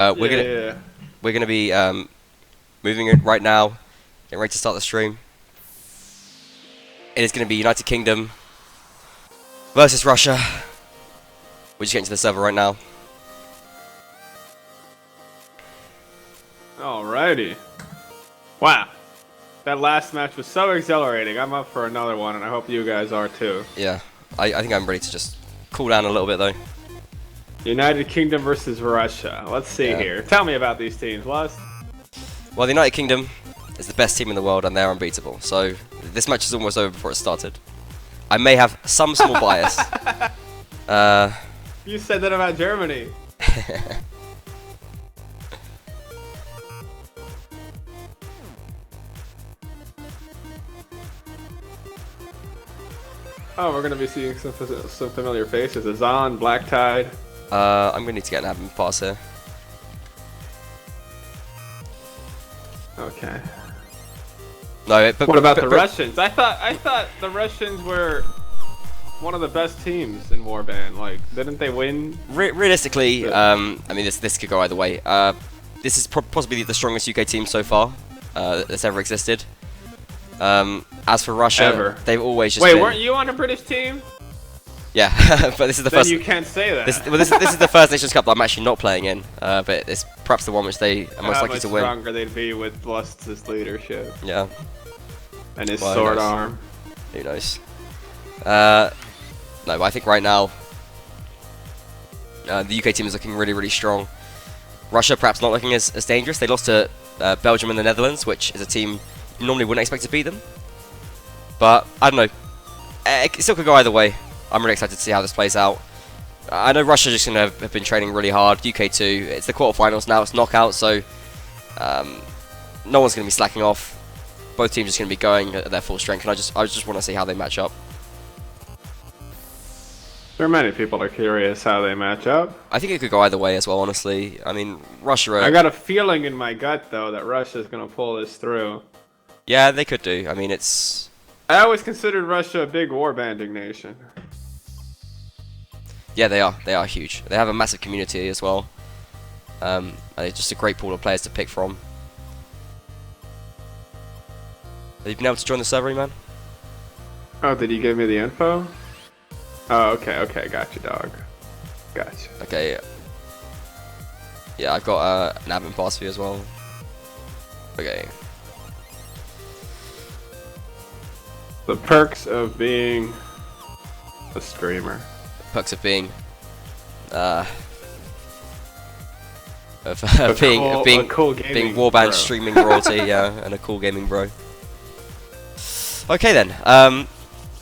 We're gonna be moving it right now, getting ready to start the stream. It is gonna be United Kingdom versus Russia. We're just getting to the server right now. Alrighty. Wow. That last match was so exhilarating. I'm up for another one, and I hope you guys are too. Yeah, I think I'm ready to just cool down a little bit though. United Kingdom versus Russia. Let's see here. Tell me about these teams, Les. Well, the United Kingdom is the best team in the world, and they're unbeatable. So this match is almost over before it started. I may have some small bias. You said that about Germany. Oh, we're gonna be seeing some familiar faces. Azan, Black Tide. I'm gonna need to get an admin pass here. Okay. No, but what about the Russians? I thought the Russians were one of the best teams in Warband. Like, didn't they win? Realistically, I mean, this could go either way. This is possibly the strongest UK team so far that's ever existed. As for Russia, they've always just been... weren't you on a British team? Yeah, but this is the then first... you can't say that. This is the first Nations Cup that I'm actually not playing in, but it's perhaps the one which they are most likely to win. How much stronger they'd be with Lust's leadership. Yeah. And his sword arm. Who knows? No, but I think right now, the UK team is looking really, really strong. Russia perhaps not looking as dangerous. They lost to Belgium and the Netherlands, which is a team you normally wouldn't expect to beat them. But, I don't know. It still could go either way. I'm really excited to see how this plays out. I know Russia just going to have been training really hard. UK too. It's the quarterfinals now. It's knockout, so no one's going to be slacking off. Both teams are just going to be going at their full strength, and I just want to see how they match up. There are many people are curious how they match up. I think it could go either way as well, honestly. I mean, Russia... I got a feeling in my gut, though, that Russia's going to pull this through. Yeah, they could do. I mean, it's... I always considered Russia a big warbanding nation. Yeah, they are. They are huge. They have a massive community as well. And it's just a great pool of players to pick from. Have you been able to join the server, man? Oh, did you give me the info? Oh, okay, gotcha, dog. Gotcha. Okay. Yeah, I've got an admin pass for you as well. Okay. The perks of being a streamer. Perks of being... being Warband streaming royalty, yeah, and a cool gaming bro. Okay then.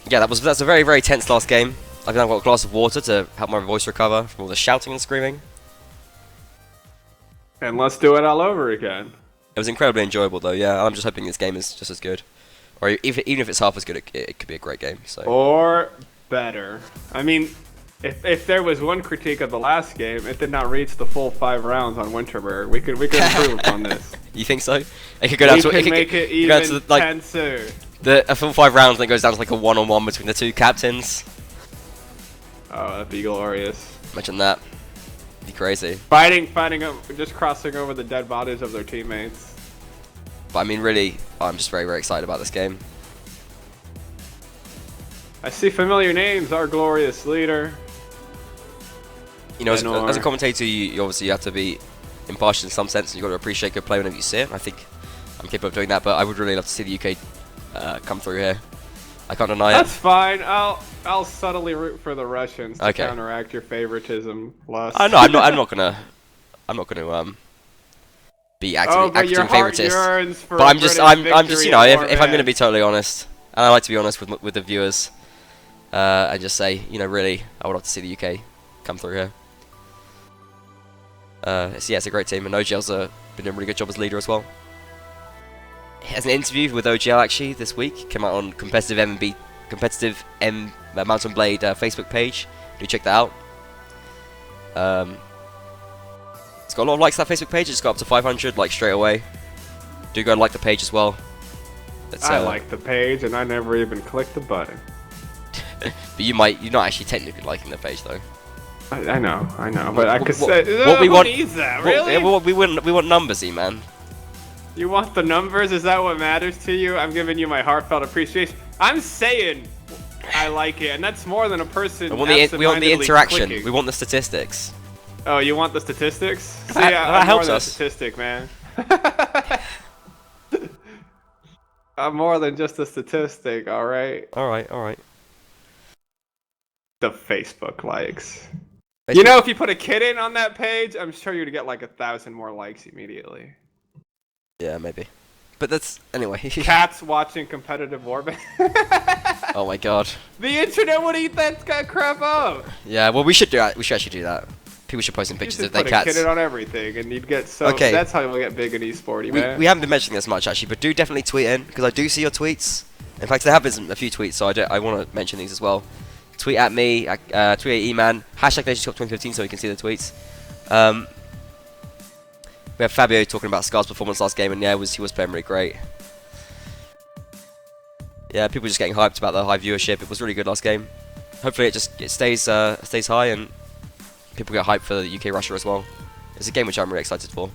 Yeah, that's a very, very tense last game. I've now got a glass of water to help my voice recover from all the shouting and screaming. And let's do it all over again. It was incredibly enjoyable though, yeah. I'm just hoping this game is just as good. Or even if it's half as good, it could be a great game. So. Or better. I mean, if there was one critique of the last game, it did not reach the full 5 rounds on Winterberg. We could improve on this. You think so? It could go down to... We could make it even tenser. A full 5 rounds and it goes down to like a one-on-one between the two captains. Oh, that'd be glorious. Imagine that. It'd be crazy. Fighting, just crossing over the dead bodies of their teammates. But I mean, really, I'm just very, very excited about this game. I see familiar names. Our glorious leader. You know, as a commentator, you obviously have to be impartial in some sense, and you've got to appreciate good play whenever you see it. I think I'm capable of doing that, but I would really love to see the UK come through here. I can't deny it. That's fine. I'll subtly root for the Russians to counteract your favoritism. No, I'm not gonna be acting favoritist. But I'm just, you know, if I'm gonna be totally honest, and I like to be honest with the viewers, I just say, you know, really, I would love to see the UK come through here. It's a great team, and OGL's been doing a really good job as leader as well. He has an interview with OGL actually this week. Came out on competitive mount&blade Facebook page. Do check that out. It's got a lot of likes on that Facebook page. It's got up to 500 likes straight away. Do go and like the page as well. I like the page, and I never even clicked the button. But you're not actually technically liking the page though. I know, but I could say what we who want. needs that, really? We want numbers, man. You want the numbers? Is that what matters to you? I'm giving you my heartfelt appreciation. I'm saying I like it, and that's more than a person. We want the interaction. Clicking. We want the statistics. Oh, you want the statistics? See, That helps more us. than a statistic, man. I'm more than just a statistic, all right? All right. The Facebook likes. You know, if you put a kid in on that page, I'm sure you'd get like 1,000 more likes immediately. Yeah, maybe. But that's anyway. Cats watching competitive warband. Oh my god. The internet would eat that crap up. Yeah, well, we should do that. We should actually do that. People should post some pictures of their Put a cats. kid in on everything, and you'd get so. Okay. That's how you'll get big in esporty, man. We haven't been mentioning this much actually, but do definitely tweet in because I do see your tweets. In fact, there have been a few tweets, so I want to mention these as well. Tweet at me, tweet at eman, hashtag NC2015 so we can see the tweets. We have Fabio talking about Scar's performance last game, and yeah, he was playing really great. Yeah, people were just getting hyped about the high viewership. It was really good last game. Hopefully it stays high and people get hyped for the UK Russia as well. It's a game which I'm really excited for.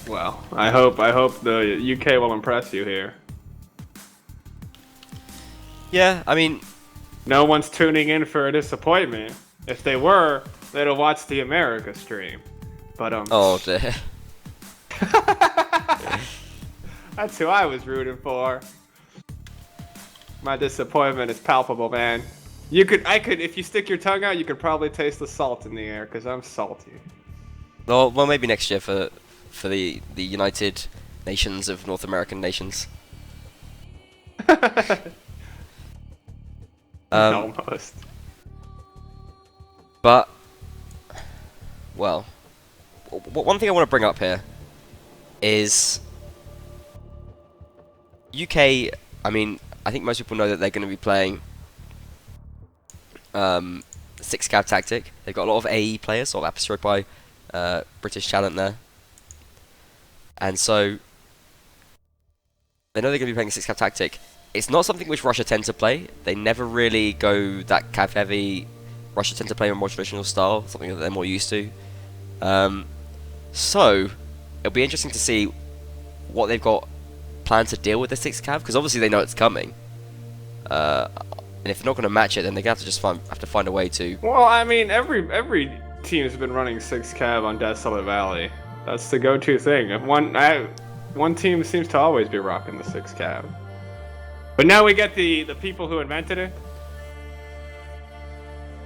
Well, I hope the UK will impress you here. Yeah, I mean, no one's tuning in for a disappointment. If they were, they'd have watched the America stream. But oh dear. That's who I was rooting for. My disappointment is palpable, man. If you stick your tongue out, you could probably taste the salt in the air, because I'm salty. Well, maybe next year for the United Nations of North American nations. Almost. But, well, one thing I want to bring up here is UK. I mean, I think most people know that they're going to be playing 6-cav tactic. They've got a lot of AE players, sort of apostrophed by British talent there, and so they know they're going to be playing a 6-cav tactic. It's not something which Russia tend to play. They never really go that cav heavy. Russia tend to play a more traditional style, something that they're more used to. So it'll be interesting to see what they've got planned to deal with the 6-cav, because obviously they know it's coming. And if they're not going to match it, then they're going to have to just have to find a way to. Well, I mean, every team's been running 6-cav on Desolate Valley. That's the go-to thing. If one team seems to always be rocking the 6-cav. But now we get the people who invented it.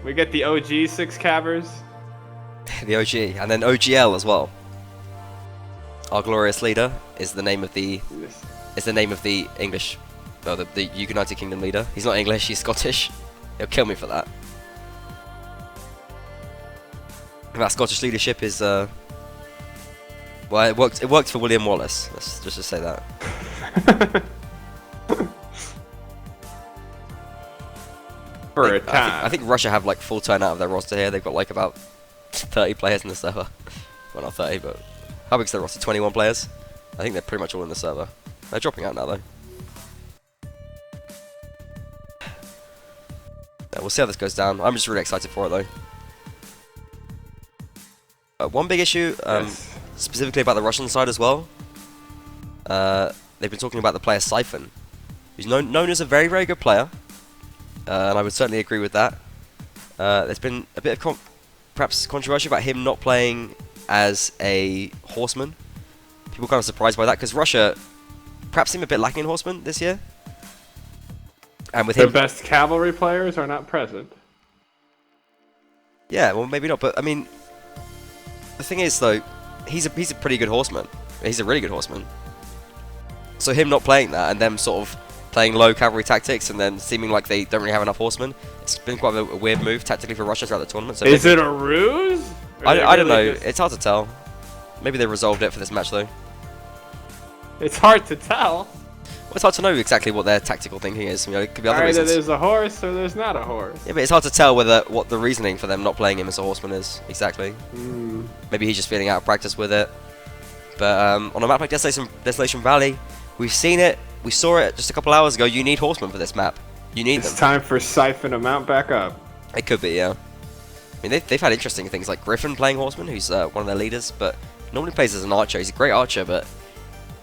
We get the OG 6-cavers. The OG, and then OGL as well. Our glorious leader is the name of the English, well, the United Kingdom leader. He's not English, he's Scottish. He'll kill me for that. And that Scottish leadership is well, it worked for William Wallace. Let's just say that. For a time. I think Russia have like full turnout of their roster here. They've got like about 30 players in the server. Well, not 30, but how big's their roster? 21 players. I think they're pretty much all in the server. They're dropping out now though. Yeah, we'll see how this goes down. I'm just really excited for it though. One big issue, Yes. specifically about the Russian side as well. They've been talking about the player Siphon, who's known as a very, very good player. And I would certainly agree with that. There's been a bit of perhaps controversy about him not playing as a horseman. People are kind of surprised by that because Russia perhaps seem a bit lacking in horsemen this year. And with The him, best cavalry players are not present. yeah, well maybe not, but I mean, the thing is though, he's a pretty good horseman. He's a really good horseman. So him not playing that and them sort of playing low cavalry tactics and then seeming like they don't really have enough horsemen, it's been quite a weird move tactically for Russia throughout the tournament. So is it a ruse? I don't know. It's hard to tell. Maybe they resolved it for this match though. It's hard to tell. Well, it's hard to know exactly what their tactical thinking is. You know, it could be other Either reasons. there's a horse or there's not a horse. Yeah, but it's hard to tell what the reasoning for them not playing him as a horseman is exactly. Maybe he's just feeling out of practice with it. But on a map like Desolation Valley, we've seen it. We saw it just a couple hours ago. You need horsemen for this map. You need them. It's time for Siphon to mount back up. It could be, yeah. I mean, they've had interesting things like Griffin playing Horseman, who's one of their leaders, but normally plays as an archer. He's a great archer, but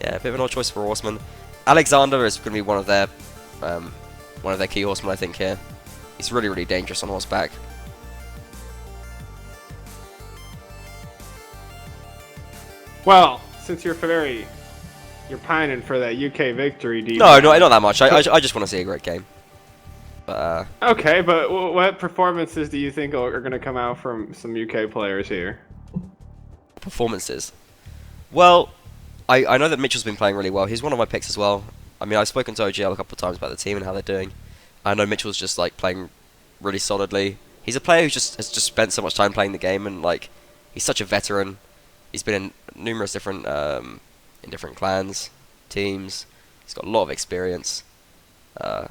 yeah, a bit of an odd choice for Horseman. Alexander is going to be one of their key horsemen, I think, here. He's really, really dangerous on horseback. Well, since you're pining for that UK victory, do you? No, not that much. I just want to see a great game. But, okay, but what performances do you think are going to come out from some UK players here? Performances. Well, I know that Mitchell's been playing really well. He's one of my picks as well. I mean, I've spoken to OGL a couple of times about the team and how they're doing. I know Mitchell's just like playing really solidly. He's a player who has just spent so much time playing the game, and like he's such a veteran. He's been in numerous different clans, teams. He's got a lot of experience. I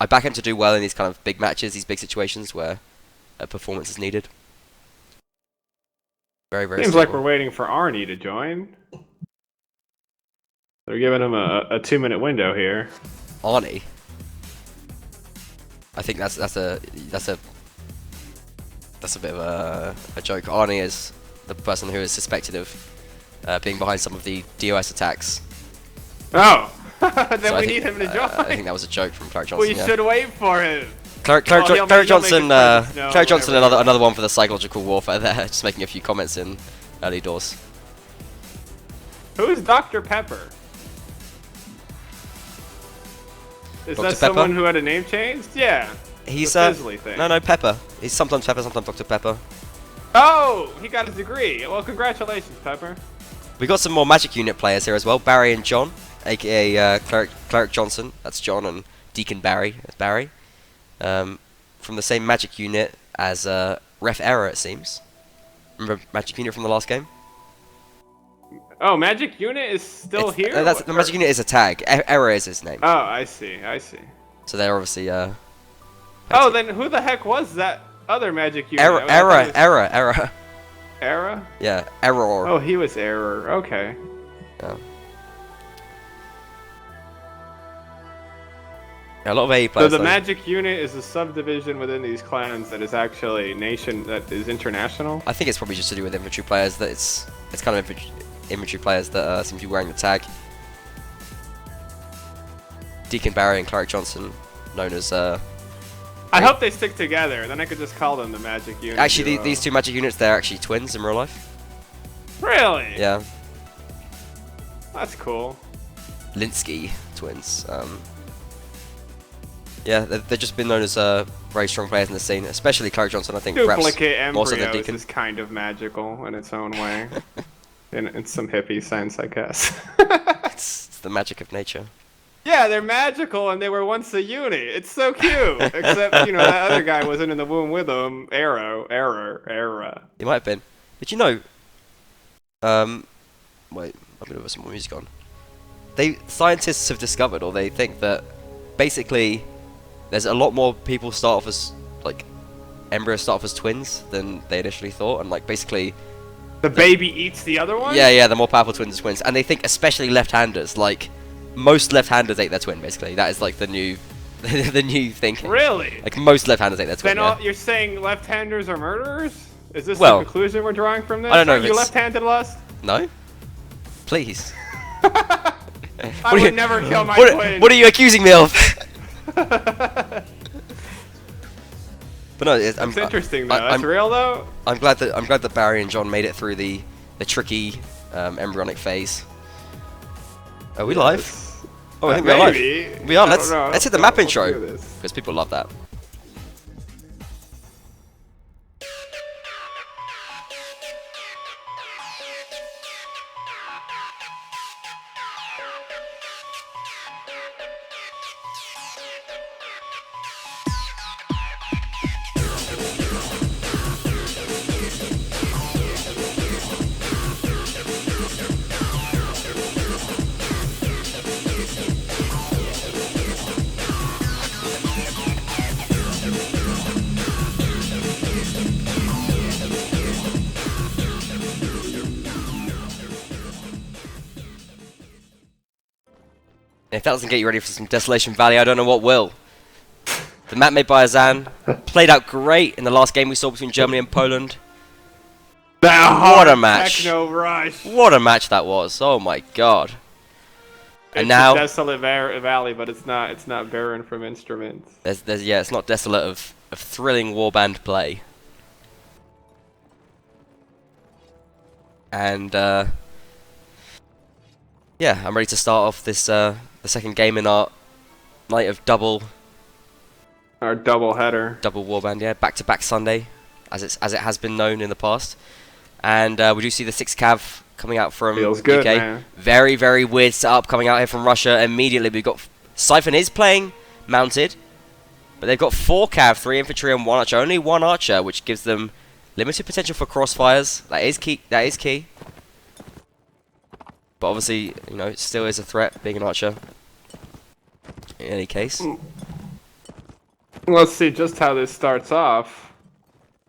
back him to do well in these kind of big matches, these big situations where a performance is needed. Very, very Seems stable. like we're waiting for Arnie to join. They're giving him a 2-minute window here. Arnie. I think that's a bit of a joke. Arnie is the person who is suspected of being behind some of the DOS attacks. Oh, then So we need him to join. I think that was a joke from Clark Johnson. We should wait for him. Clark he'll make Johnson, it first. No, Clark Johnson, whatever. another one for the psychological warfare there, just making a few comments in early doors. Who's Dr. Pepper? Is Dr. that Pepper? someone who had a name changed? Yeah. He's The Fizzly thing. no, Pepper. He's sometimes Pepper, sometimes Dr. Pepper. Oh, he got his degree. Well, congratulations, Pepper. We got some more Magic Unit players here as well. Barry and John, aka Clark Johnson. That's John, and Deacon Barry. That's Barry. From the same Magic Unit as Ref Error, it seems. Remember Magic Unit from the last game? Oh, Magic Unit is still here? The Magic Unit is a tag. Error is his name. Oh, I see. So they're obviously. Oh, then who the heck was that other Magic Unit? Error. Error? Yeah, Error. Oh, he was Error. Okay. Yeah. A lot of AE players. So the Magic Unit is a subdivision within these clans that is actually that is international? I think it's probably just to do with infantry players. That it's kind of infantry players that seem to be wearing the tag. Deacon Barry and Clark Johnson, known as. I hope they stick together. Then I could just call them the Magic Unit. Actually, these two Magic Units, they're actually twins in real life. Really? Yeah. That's cool. Linsky twins. Yeah, they've just been known as very strong players in the scene, especially Clark Johnson. I think Duplicate perhaps more so than embryos Deacon. is kind of magical in its own way. in some hippie sense, I guess. It's the magic of nature. Yeah, they're magical, and they were once a unit. It's so cute. Except, that other guy wasn't in the womb with them. Error. He might have been. Did you know? Wait, I'm gonna put some more music on. Scientists have discovered, or they think that, basically, there's a lot more people start off as embryos start off as twins than they initially thought, and basically. The baby eats the other one? Yeah, the more powerful twins are twins, and they think especially left-handers, most left-handers ate their twin, basically. That is the new the new thinking. Really? Most left-handers ate their twin. Then you're saying left-handers are murderers? Is this Well, the conclusion we're drawing from this? I don't know Are if you it's- left-handed, Lust? No? Please. I What would never kill my twin. What are you accusing me of? But no, It's interesting though. That's I'm, real though. I'm glad that Barry and John made it through the tricky embryonic phase. Are we live? Oh, I think we're maybe. live. We are. I Let's don't know. hit the map Let's intro do this. because people love that. If that doesn't get you ready for some Desolation Valley, I don't know what will. The map made by Azan played out great in the last game we saw between Germany and Poland. What a match! Techno rush. What a match that was! Oh my god! And It's now a desolate valley, but it's not barren from instruments. yeah, it's not desolate of thrilling warband play. And yeah, I'm ready to start off this the second game in our night of double Our double warband. Yeah, back-to-back Sunday, as it has been known in the past. And we do see the 6 cav coming out from Feels good, UK. man. Very, very weird setup coming out here from Russia. Immediately we've got Siphon is playing mounted, but they've got 4 cav, 3 infantry, and 1 archer. Only 1 archer, which gives them limited potential for crossfires. That is key. That is key. But obviously, you know, it still is a threat being an archer. In any case. Let's see just how this starts off.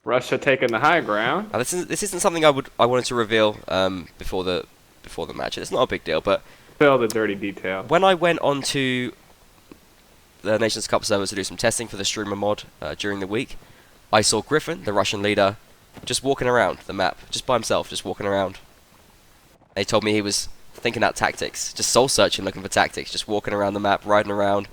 Russia taking the high ground. Now, this isn't something I wanted to reveal before the match. It's not a big deal, but Spill the dirty detail. when I went on to the Nations Cup server to do some testing for the streamer mod during the week, I saw Griffin, the Russian leader, just walking around the map, just by himself, just walking around. They told me he was thinking out tactics, just soul searching, looking for tactics, just walking around the map, riding around,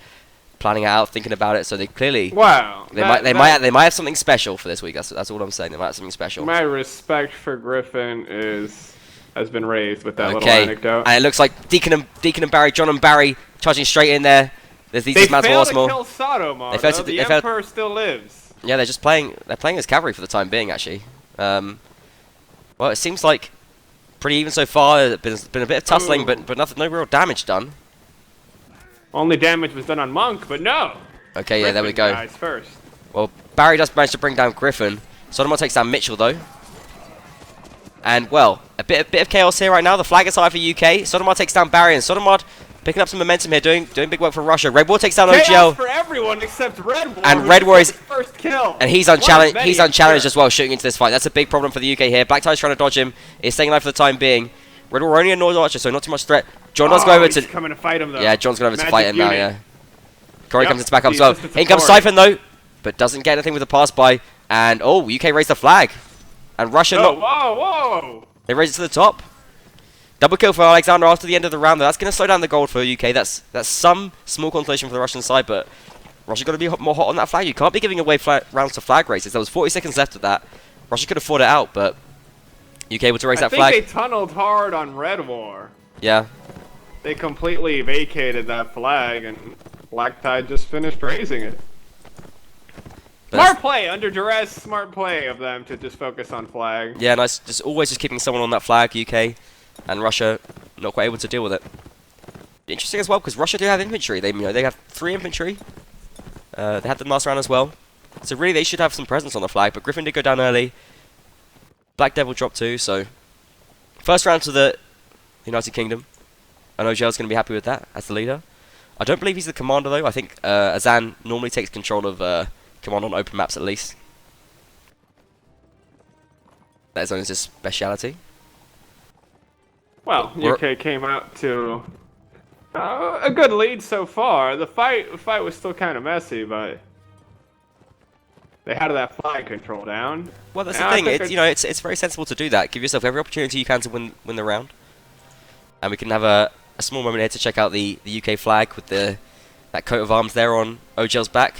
planning it out, thinking about it. So they clearly, Wow. they might have something special for this week. That's all I'm saying. They might have something special. My respect for Griffin has been raised with that little Okay, anecdote. and it looks like Deacon and Barry, John and Barry, charging straight in there. There's these They dismantle failed to Osmo. kill Sodom, They failed to- the they failed- Emperor still lives. Yeah, they're just playing. They're playing as cavalry for the time being, actually. Well, it seems like pretty even so far. There's been a bit of tussling, Ooh. but nothing, no real damage done. Only damage was done on Monk, but no. Okay, yeah, there we go. Guys first. Well, Barry does manage to bring down Griffin. Sodomar takes down Mitchell, though. And, well, a bit of chaos here right now. The flag is high for UK. Sodomar takes down Barry, and Sodomar picking up some momentum here, doing big work for Russia. Red War takes down Chaos OGL, for everyone except Red War. And who Red just War got is- his first kill. and he's One of unchallenged. many, He's unchallenged sure. as well, shooting into this fight. That's a big problem for the UK here. Black Tie's trying to dodge him. He's staying alive for the time being. Red War only a North Archer, so not too much threat. John does go over he's to. coming to fight him though. Yeah, John's going over to Magic fight him now. unit. Yeah. Corey Yep, comes into back up as he's well. just a In comes Tory. Siphon though, but doesn't get anything with the pass by. And oh, UK raised the flag, and Russia Oh, not. whoa. They raise it to the top. Double kill for Alexander after the end of the round. That's going to slow down the gold for UK. That's some small consolation for the Russian side, but Russia got to be more hot on that flag. You can't be giving away rounds to flag races. There was 40 seconds left of that. Russia could have fought it out, but UK able to raise I that think flag. they tunneled hard on Red War. Yeah. They completely vacated that flag, and Black Tide just finished raising it. But Smart play under duress. Smart play of them to just focus on flag. yeah, nice. Just always just keeping someone on that flag, UK, and Russia not quite able to deal with it. Interesting as well because Russia do have infantry. They have 3 infantry. They had them last round as well. So really they should have some presence on the flag. But Griffin did go down early. Black Devil dropped 2. So first round to the United Kingdom. I know OGL's going to be happy with that as the leader. I don't believe he's the commander though. I think Azan normally takes control of command on open maps at least. That is only his speciality. Well, UK came out to a good lead so far. The fight was still kind of messy, but they had that flag control down. Well, that's And the I thing. think It's very sensible to do that. Give yourself every opportunity you can to win the round. And we can have a small moment here to check out the UK flag with that coat of arms there on OGL's back.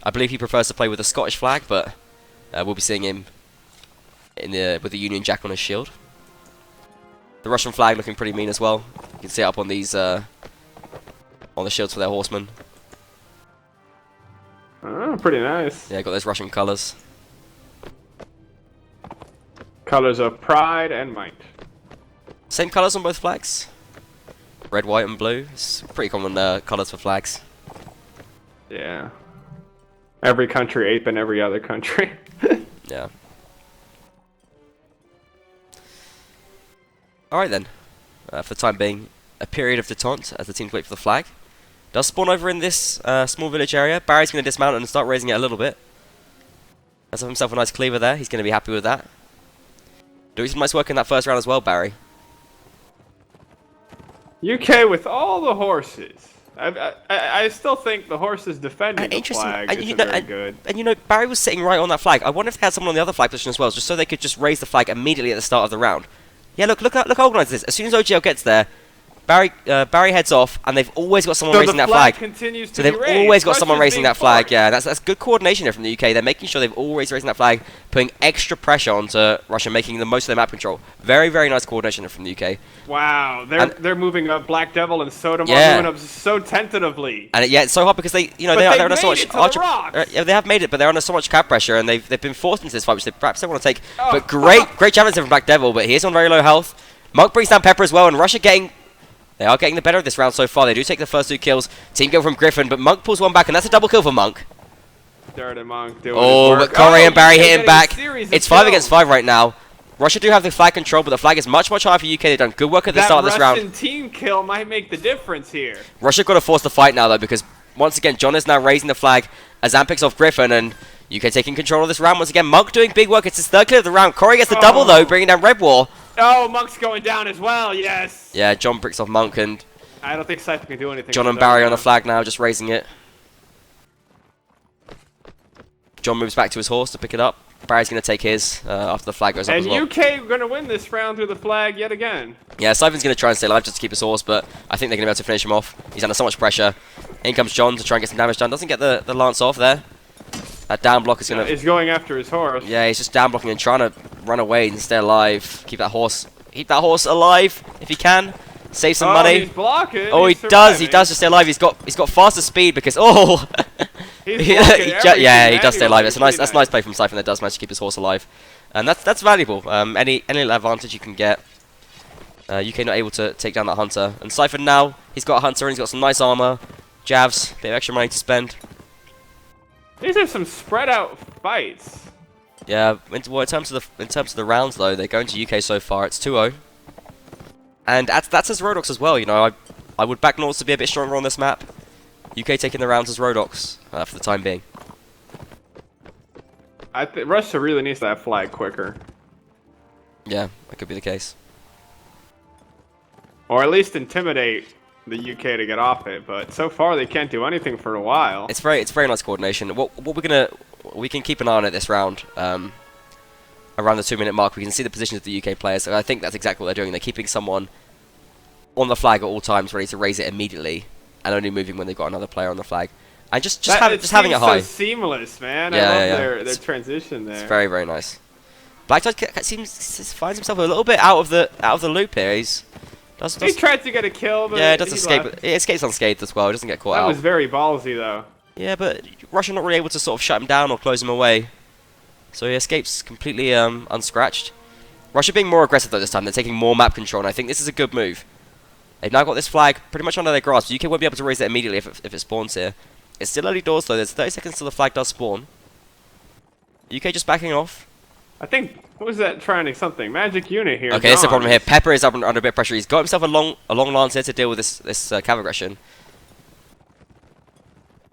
I believe he prefers to play with a Scottish flag, but we'll be seeing him with the Union Jack on his shield. The Russian flag looking pretty mean as well. You can see it up on these on the shields for their horsemen. Oh, pretty nice. Yeah, got those Russian colours. Colors of pride and might. Same colours on both flags. Red, white, and blue. It's pretty common colours for flags. Yeah. Every country aping every other country. Yeah. Alright then. For the time being, a period of detente as the teams wait for the flag. Does spawn over in this small village area. Barry's going to dismount and start raising it a little bit. Has himself a nice cleaver there. He's going to be happy with that. Doing some nice work in that first round as well, Barry. UK with all the horses. I still think the horses defending the flag isn't very good. And Barry was sitting right on that flag. I wonder if they had someone on the other flag position as well, just so they could just raise the flag immediately at the start of the round. Yeah, look how organised this is. As soon as OGL gets there, Barry heads off, and they've always got someone raising that flag. So they've always got someone raising that flag. Yeah, that's good coordination here from the UK. They're making sure they've always raising that flag, putting extra pressure onto Russia, making the most of their map control. Very, very nice coordination from the UK. Wow, they're moving up Black Devil and Sodom are moving up so tentatively. And it's so hard because they're under so much they have made it, but they're under so much cap pressure, and they've been forced into this fight, which they perhaps don't want to take. But great challenge from Black Devil, but he is on very low health. Monk brings down Pepper as well, and Russia they are getting the better of this round so far. They do take the first 2 kills. Team kill from Griffin, but Monk pulls one back, and that's a double kill for Monk. Dirty Monk doing his work. But Corey and Barry hit him back. It's 5 against 5 right now. Russia do have the flag control, but the flag is much, much higher for UK. They've done good work at the start of this round. That Russian team kill might make the difference here. Russia got to force the fight now, though, because once again, John is now raising the flag as Zan picks off Griffin, and UK taking control of this round. Once again, Monk doing big work. It's his 3rd kill of the round. Corey gets the double, though, bringing down Red War. Oh, Monk's going down as well, yes. Yeah, John bricks off Monk, and I don't think Cypher can do anything. John and Barry on the flag now, just raising it. John moves back to his horse to pick it up. Barry's going to take his after the flag goes up as well. And UK going to win this round through the flag yet again. Yeah, Siphon's going to try and stay alive just to keep his horse, but I think they're going to be able to finish him off. He's under so much pressure. In comes John to try and get some damage done. Doesn't get the lance off there. That down block is going to... He's going after his horse. Yeah, he's just down blocking and trying to run away and stay alive. Keep that horse alive if he can. Save some money. He's blocking. Oh, he does just stay alive. He's got faster speed because he's yeah, he does stay alive. That's a nice play from Siphon that does manage to keep his horse alive, and that's valuable. Any little advantage you can get. UK not able to take down that hunter, and Siphon now he's got a hunter and he's got some nice armor, jabs, bit of extra money to spend. These are some spread out fights. Yeah, in terms of the rounds though, they're going to UK so far. It's 2-0. And that's as Rodox as well, I would back Nords to be a bit stronger on this map. UK taking the rounds as Rodox for the time being. I think Russia really needs that flag quicker. Yeah, that could be the case. Or at least intimidate the UK to get off it, but so far they can't do anything for a while. It's very nice coordination. We can keep an eye on it this round. Around the 2-minute mark, we can see the positions of the UK players. So I think that's exactly what they're doing. They're keeping someone on the flag at all times, ready to raise it immediately, and only moving when they've got another player on the flag. And just having it high. So seamless, man. Yeah, I love their transition there. It's very, very nice. Black Tide finds himself a little bit out of the loop here. He tried to get a kill, but yeah, it does escape. It escapes unscathed as well. It doesn't get caught out. That was very ballsy, though. Yeah, but Russia not really able to sort of shut him down or close him away. So he escapes completely unscratched. Russia being more aggressive though this time. They're taking more map control, and I think this is a good move. They've now got this flag pretty much under their grasp. UK won't be able to raise it immediately if it spawns here. It's still early doors though. There's 30 seconds till the flag does spawn. UK just backing off. I think, what was that trying something? Magic unit here. Okay, that's the problem here. Pepper is under a bit of pressure. He's got himself a long lance here to deal with this cav aggression.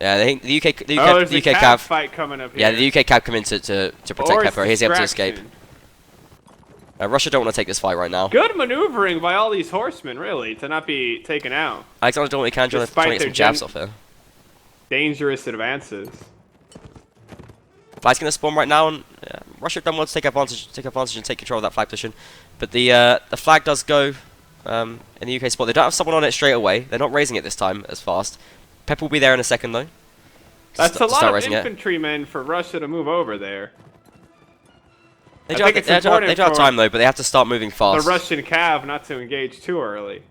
Yeah, I think the UK cav fight coming up here. Yeah, the UK cav come in to protect Pepper. He's able to escape. Russia don't want to take this fight right now. Good maneuvering by all these horsemen, really, to not be taken out. Alexander don't want to try to get some jabs off here. Dangerous advances. Flag's going to spawn right now, and Russia don't want to take advantage and take control of that flag position. But the flag does go in the UK spot. They don't have someone on it straight away. They're not raising it this time as fast. Pepper will be there in a second, though. That's a lot of infantrymen for Russia to move over there. They do have time, though, but they have to start moving fast. The Russian cav not to engage too early.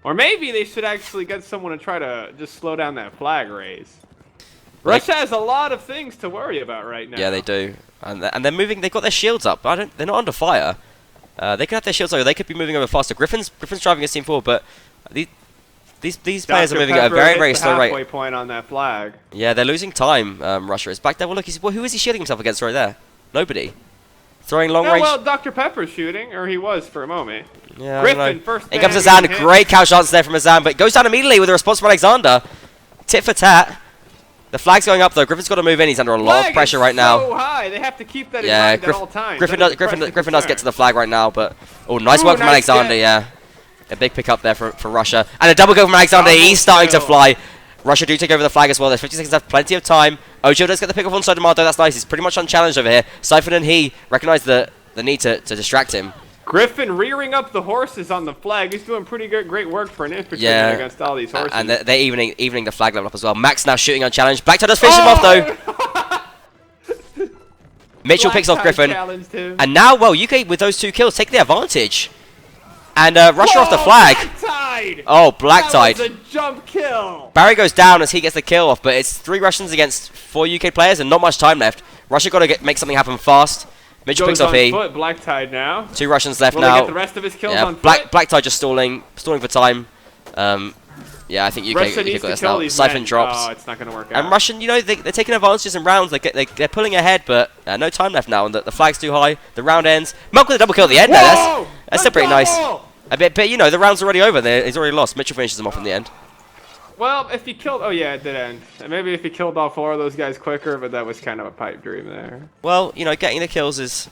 Or maybe they should actually get someone to try to just slow down that flag raise. Russia has a lot of things to worry about right now. Yeah, they do. And they're moving. They've got their shields up. They're not under fire. They could have their shields over. They could be moving over faster. Griffin's driving his team forward, but these players are moving at a very, very slow rate. Halfway point on that flag. Yeah, they're losing time. Russia is back there. Well, look, who is he shielding himself against right there? Nobody. Throwing long range. Well, Dr. Pepper's shooting, or he was for a moment. Yeah, Griffin first. In comes Azan. Great couch chance there from Azan, but it goes down immediately with a response from Alexander. Tit for tat. The flag's going up though. Griffin's got to move in. He's under a lot of pressure right now. So high. They have to keep that in mind at all times. Griffin does get to the flag right now, but nice work from Alexander. Yeah, A big pick up there for Russia. And a double kill from Alexander. He's starting to fly. Russia do take over the flag as well. There's 50 seconds left, plenty of time. Ojo does get the pick up on Sotomayor. That's nice. He's pretty much unchallenged over here. Siphon and he recognize the need to distract him. Griffin rearing up the horses on the flag. He's doing pretty great work for an infantryman against all these horses. And they're evening the flag level up as well. Max now shooting unchallenged. Black Tide does finish him off though. Mitchell picks off Griffin. And now, well, UK with those 2 kills take the advantage. And Russia off the flag. Black Tide! Oh, Black Tide. That was a jump kill. Barry goes down as he gets the kill off, but it's 3 Russians against 4 UK players and not much time left. Russia got to make something happen fast. Mitchell picks off E. Black Tide now. 2 Russians left Will now. He get the rest of his kills on Black foot? Tide just stalling for time. Yeah, I think UK got this now. Siphon drops. Oh, it's not going to work out. And Russian, you know, they're taking advantages in rounds. They're pulling ahead, but no time left now, and the flag's too high. The round ends. Milk with a double kill at the end. Whoa! That's still pretty nice. But you know, the round's already over. He's already lost. Mitchell finishes him off in the end. Well, if he killed... Oh, yeah, it did end. And maybe if he killed all 4 of those guys quicker, but that was kind of a pipe dream there. Well, you know, getting the kills is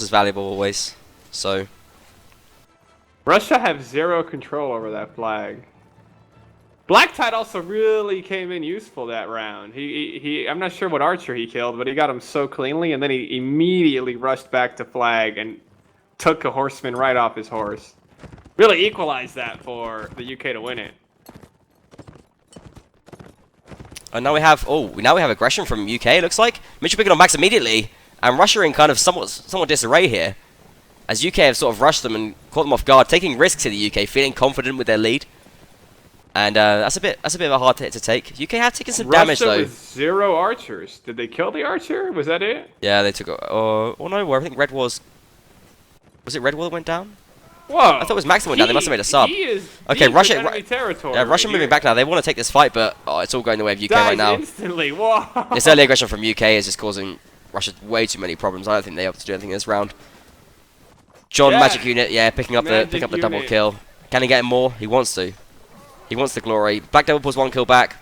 valuable always. So Russia have 0 control over that flag. Black Tide also really came in useful that round. I'm not sure what archer he killed, but he got him so cleanly, and then he immediately rushed back to flag and took a horseman right off his horse. Really equalized that for the UK to win it. And now we have aggression from UK. It looks like Mitchell picking on Max immediately, and Russia in kind of somewhat disarray here, as UK have sort of rushed them and caught them off guard, taking risks in the UK, feeling confident with their lead. And that's a bit of a hard hit to take. UK have taken some damage though. Russia with 0 archers. Did they kill the archer? Was that it? Yeah, they took. Oh no, I think Red War's. Was it Red War that went down? Whoa! I thought it was Max that went down. They must have made a sub. Okay, Russia. Enemy territory Yeah, Russia moving back now. They want to take this fight, but it's all going the way of UK right now. Instantly. Whoa! This early aggression from UK is just causing Russia way too many problems. I don't think they're able to do anything in this round. John Magic Unit, picking up the double kill. Can he get him more? He wants to. He wants the glory. Black Devil pulls 1 kill back.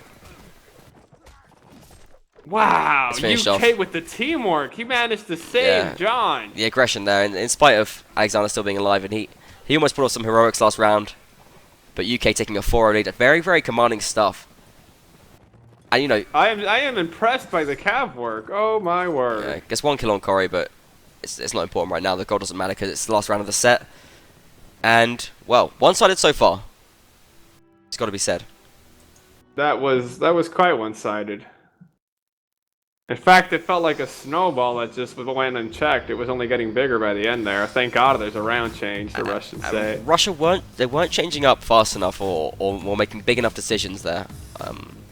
Wow, UK off. With the teamwork. He managed to save John. The aggression there, in spite of Alexander still being alive, and he almost pulled off some heroics last round. But UK taking a 4-0 lead. Very, very commanding stuff. And you know, I am impressed by the cav work. Oh my word. Yeah, gets 1 kill on Corey, but it's not important right now. The goal doesn't matter because it's the last round of the set. And well, one-sided so far. It's got to be said. That was quite one-sided. In fact, it felt like a snowball that just went unchecked. It was only getting bigger by the end there. Thank God there's a round change, the Russians say. Russia weren't changing up fast enough or making big enough decisions there.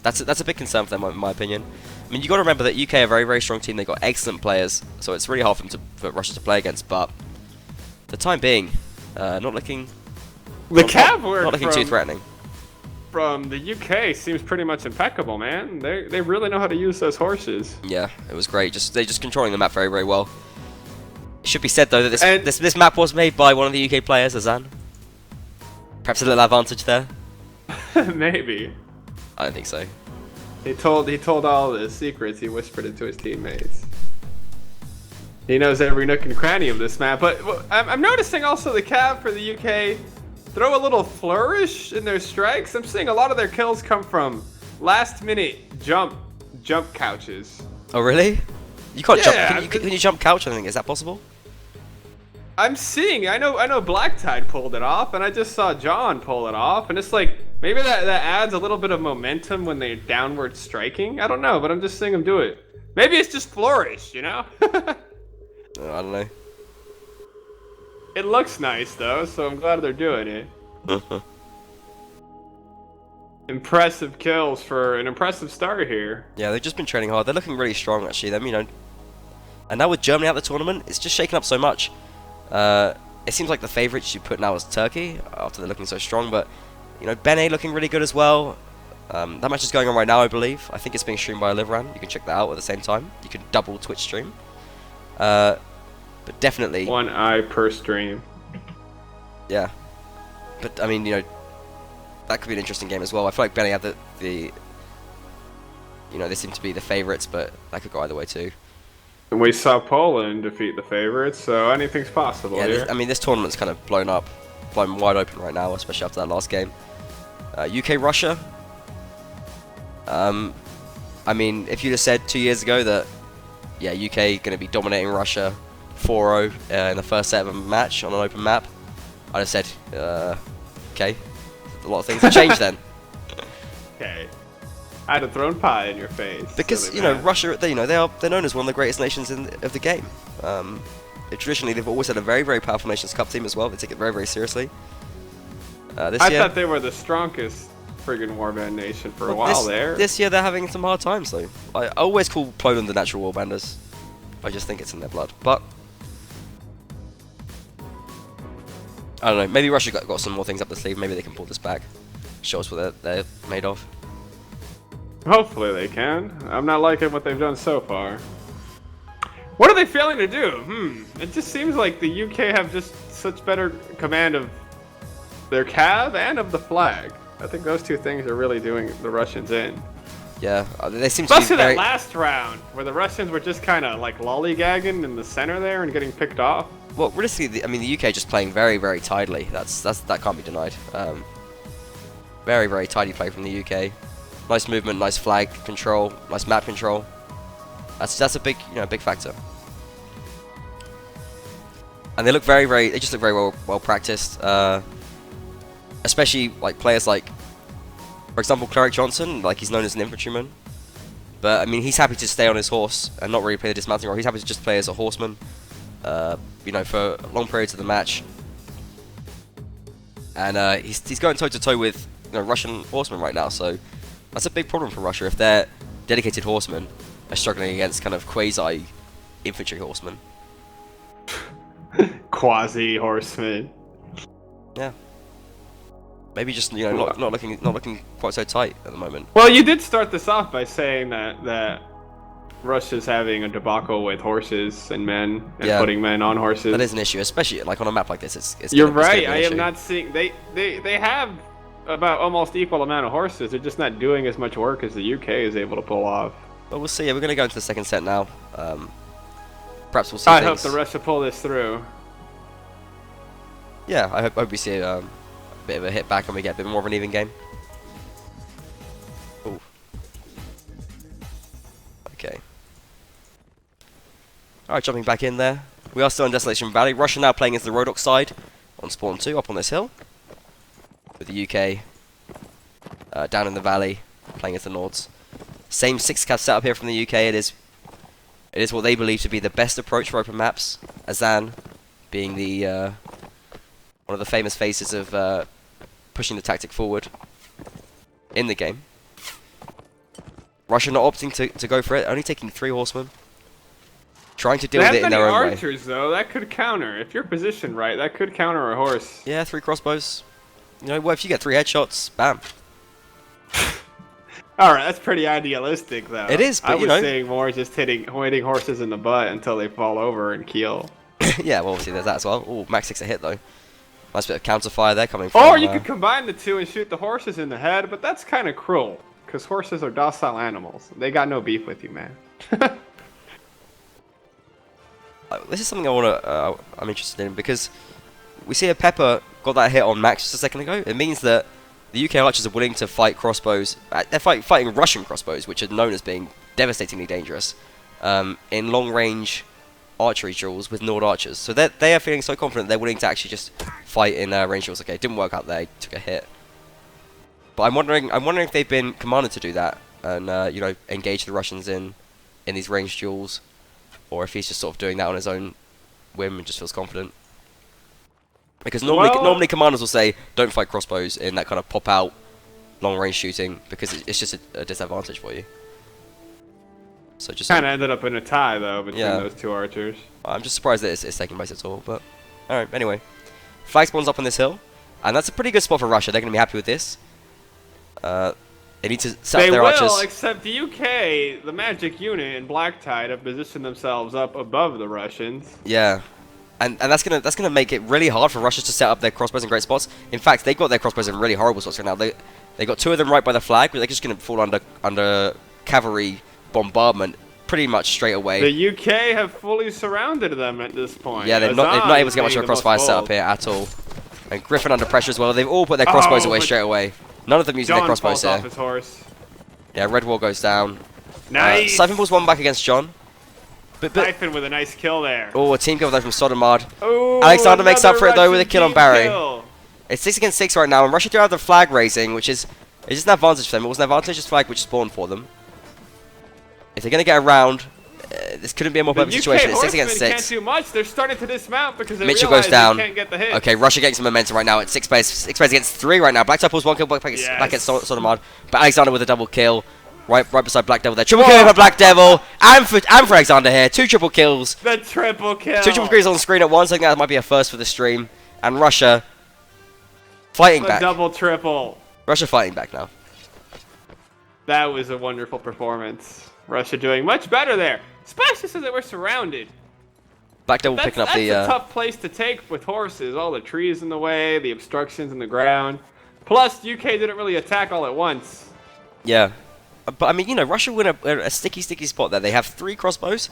That's a big concern for them, in my opinion. I mean, you got to remember that UK are a very, very strong team. They've got excellent players, so it's really hard for Russia to play against. But for the time being, not looking. Cav work not looking too threatening. From the UK seems pretty much impeccable, man. They really know how to use those horses. Yeah, it was great. They're just controlling the map very, very well. It should be said though that this map was made by one of the UK players, Azan. Perhaps a little advantage there. Maybe. I don't think so. He told all the secrets. He whispered it to his teammates. He knows every nook and cranny of this map. But I'm noticing also the cav for the UK throw a little flourish in their strikes. I'm seeing a lot of their kills come from last-minute jump couches. Oh really? You can't jump. Can you jump couch? I think is that possible? I'm seeing. I know Black Tide pulled it off, and I just saw John pull it off, and it's like maybe that adds a little bit of momentum when they're downward striking. I don't know, but I'm just seeing them do it. Maybe it's just flourish, you know? I don't know. It looks nice though, so I'm glad they're doing it. Impressive kills for an impressive start here. Yeah, they've just been training hard. They're looking really strong actually. Them, you know. And now with Germany out of the tournament, it's just shaken up so much. It seems like the favourites you put now is Turkey after they're looking so strong, but you know, Benet looking really good as well. That match is going on right now, I believe. I think it's being streamed by Oliveran. You can check that out at the same time. You can double Twitch stream. But definitely 1 eye per stream. Yeah, but I mean, you know, that could be an interesting game as well. I feel like Benet had the you know, they seem to be the favourites, but that could go either way too. And we saw Poland defeat the favorites, so anything's possible here. I mean, this tournament's kind of blown up pipeline wide open right now, especially after that last game. UK Russia. I mean, if you'd have said 2 years ago that, yeah, UK going to be dominating Russia 4-0 in the first set of a match on an open map, I'd have said, okay, a lot of things have changed then. Okay, I'd have thrown pie in your face. Because you know, Russia, they're known as one of the greatest nations of the game. Traditionally, they've always had a very, very powerful Nations Cup team as well. They take it very, very seriously. I thought they were the strongest friggin' warband nation for a while there. This year they're having some hard times though. I always call Poland the natural warbanders. I just think it's in their blood. But I don't know. Maybe Russia got some more things up the sleeve. Maybe they can pull this back. Show us what they're made of. Hopefully they can. I'm not liking what they've done so far. What are they failing to do? It just seems like the UK have just such better command of their cav and of the flag. I think those two things are really doing the Russians in. Yeah, they seem Especially to be that last round, where the Russians were just kind of like lollygagging in the center there and getting picked off. Well, realistically, I mean, the UK just playing very, very tidily. That can't be denied. Very, very tidy play from the UK. Nice movement, nice flag control, nice map control. That's a big, big factor. And they look they just look very well practiced. Especially like players like, for example, Cleric Johnson. Like, he's known as an infantryman, but I mean, he's happy to stay on his horse and not really play the dismounting role. He's happy to just play as a horseman, for long periods of the match. And he's going toe to toe with Russian horsemen right now. So that's a big problem for Russia if their dedicated horsemen are struggling against kind of quasi infantry horsemen. Quasi horsemen. Yeah. Maybe just not looking quite so tight at the moment. Well, you did start this off by saying that Russia's having a debacle with horses and men and putting men on horses. That is an issue, especially like on a map like this. It's You're right. I am not seeing they have about almost equal amount of horses. They're just not doing as much work as the UK is able to pull off. But we'll see. We're going to go into the second set now. Perhaps we'll see. I hope the Russia pull this through. Yeah, I hope we see a bit of a hit back and we get a bit more of an even game. Ooh. Okay. Alright, jumping back in there. We are still in Desolation Valley. Russia now playing as the Rodok side on spawn 2 up on this hill. With the UK down in the valley playing as the Nords. Same 6-cav setup here from the UK. It is what they believe to be the best approach for open maps. Azan being the one of the famous faces of pushing the tactic forward in the game. Russia not opting to go for it, only taking 3 horsemen. Trying to deal with it in their own way. They have many archers though, that could counter. If you're positioned right, that could counter a horse. Yeah, 3 crossbows. Well, if you get 3 headshots, bam. Alright, that's pretty idealistic though. It is, but I was saying more just hitting horses in the butt until they fall over and keel. Yeah, well, obviously there's that as well. Oh, max 6 a hit though. Nice bit of counter fire there coming from... Or you could combine the two and shoot the horses in the head, but that's kind of cruel. Because horses are docile animals. They got no beef with you, man. This is something I'm interested in, because we see a Pepper got that hit on Max just a second ago. It means that the UK archers are willing to fight crossbows. They're fighting Russian crossbows, which are known as being devastatingly dangerous, in long-range archery duels with Nord archers. So they are feeling so confident they're willing to actually just fight in range duels. Okay, it didn't work out there. He took a hit. But I'm wondering if they've been commanded to do that and engage the Russians in these range duels, or if he's just sort of doing that on his own whim and just feels confident. Because normally commanders will say don't fight crossbows in that kind of pop out long range shooting because it's just a disadvantage for you. So just kind of ended up in a tie though between those 2 archers. I'm just surprised that it's taking place at all. But all right, anyway, flag spawns up on this hill, and that's a pretty good spot for Russia. They're going to be happy with this. They need to set up their archers. They will, except the UK, the Magic unit in Black Tide have positioned themselves up above the Russians. Yeah, and that's gonna make it really hard for Russia to set up their crossbows in great spots. In fact, they've got their crossbows in really horrible spots right now. They got 2 of them right by the flag, but they're just gonna fall under cavalry bombardment pretty much straight away. The UK have fully surrounded them at this point. Yeah, they're not able to get much of a crossfire setup here at all. And Griffin under pressure as well. They've all put their crossbows away but straight away. None of them using their John crossbows falls off here. his horse. Yeah, Red Wall goes down. Nice. Siphon pulls one back against John. But Siphon with a nice kill there. oh, a team kill there from Sodomard. Ooh, Alexander makes up for it though with a Russian kill on team Barry. kill. It's 6 against 6 right now, and Russia do have the flag raising, which is just an advantage for them. It was an advantageous flag which spawned for them. If they're going to get around, this couldn't be a more perfect situation. It's 6 against 6. Can't do much. They're starting to dismount because they Mitchell realize goes down. they can't get the hit. Okay, Russia getting some momentum right now at 6 players. 6 players against 3 right now. Black Tide pulls 1 kill back at Sodomard, but Alexander with a double kill. Right beside Black Devil there. Triple kill for Black Devil and for Alexander here. 2 triple kills. The triple kill. 2 triple kills on the screen at once. I think that might be a first for the stream. And Russia fighting back. Double triple. Russia fighting back now. That was a wonderful performance. Russia doing much better there, especially since they were surrounded. Black Devil picking up the. That's a tough place to take with horses. All the trees in the way, the obstructions in the ground. Plus, UK didn't really attack all at once. Yeah. But I mean, you know, Russia were in a sticky spot there. They have 3 crossbows,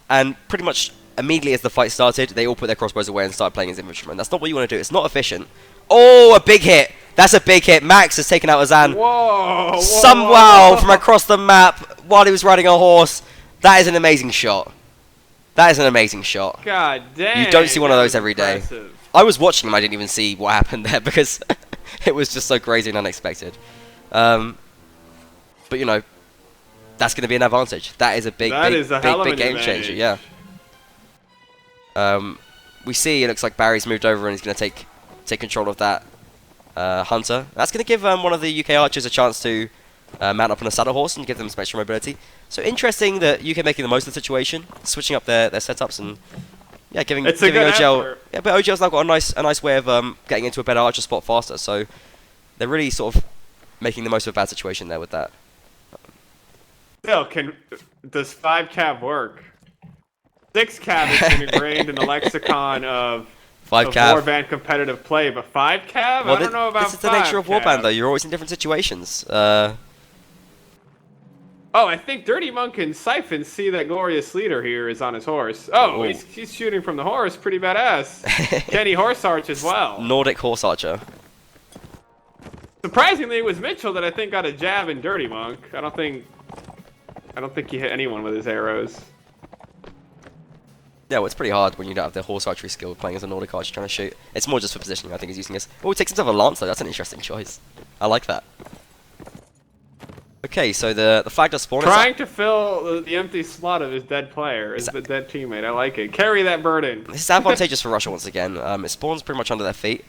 and pretty much immediately as the fight started, they all put their crossbows away and started playing as infantrymen. That's not what you want to do. It's not efficient. Oh, a big hit! That's a big hit. Max has taken out Azan. Whoa! Somehow from across the map while he was riding a horse. That is an amazing shot. That is an amazing shot. God damn! You don't see one of those every day. Impressive. I was watching him. I didn't even see what happened there because it was just so crazy and unexpected. But you know, that's going to be an advantage. That is a big game changer. Yeah. We see it looks like Barry's moved over and he's going to take control of that hunter. That's going to give one of the UK archers a chance to mount up on a saddle horse and give them some extra mobility. So interesting that UK making the most of the situation, switching up their setups and yeah, giving OGL. Yeah, but OGL's now got a nice way of getting into a better archer spot faster. So they're really sort of making the most of a bad situation there with that. Still, does 5 cav work? 6 cav has been ingrained in the lexicon of 5 cav warband competitive play, but 5 cav? Well, I don't know about 5 This is the nature of warband, though. You're always in different situations. Oh, I think Dirty Monk and Siphon see that glorious leader here is on his horse. Oh, he's shooting from the horse. Pretty badass. Kenny Horse Arch as well. Nordic Horse Archer. Surprisingly, it was Mitchell that I think got a jab in Dirty Monk. I don't think he hit anyone with his arrows. Yeah, well, it's pretty hard when you don't have the horse archery skill playing as a Nordic archer trying to shoot. It's more just for positioning, I think he's using this. Oh, he takes himself a lance, though. That's an interesting choice. I like that. Okay, so the flag does spawn. Trying to fill the empty slot of his dead player, the dead teammate. I like it. Carry that burden. This is advantageous for Russia once again. It spawns pretty much under their feet.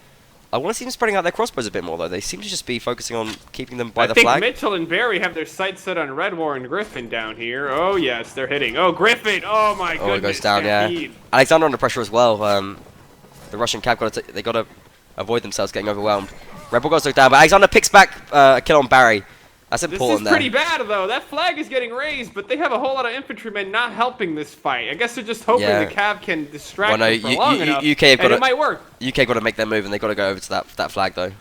I want to see them spreading out their crossbows a bit more, though. They seem to just be focusing on keeping them by the flag. I think Mitchell and Barry have their sights set on Red War and Griffin down here. Oh, yes, they're hitting. Oh, Griffin! Oh, my goodness. Oh, it goes down, yeah. Alexander under pressure as well. The Russian cap got to avoid themselves getting overwhelmed. Rebel goes down, but Alexander picks back a kill on Barry. That's important there. This is pretty bad, though. That flag is getting raised, but they have a whole lot of infantrymen not helping this fight. I guess they're just hoping the cav can distract them for long enough, and it might work. UK got to make their move, and they got to go over to that flag, though.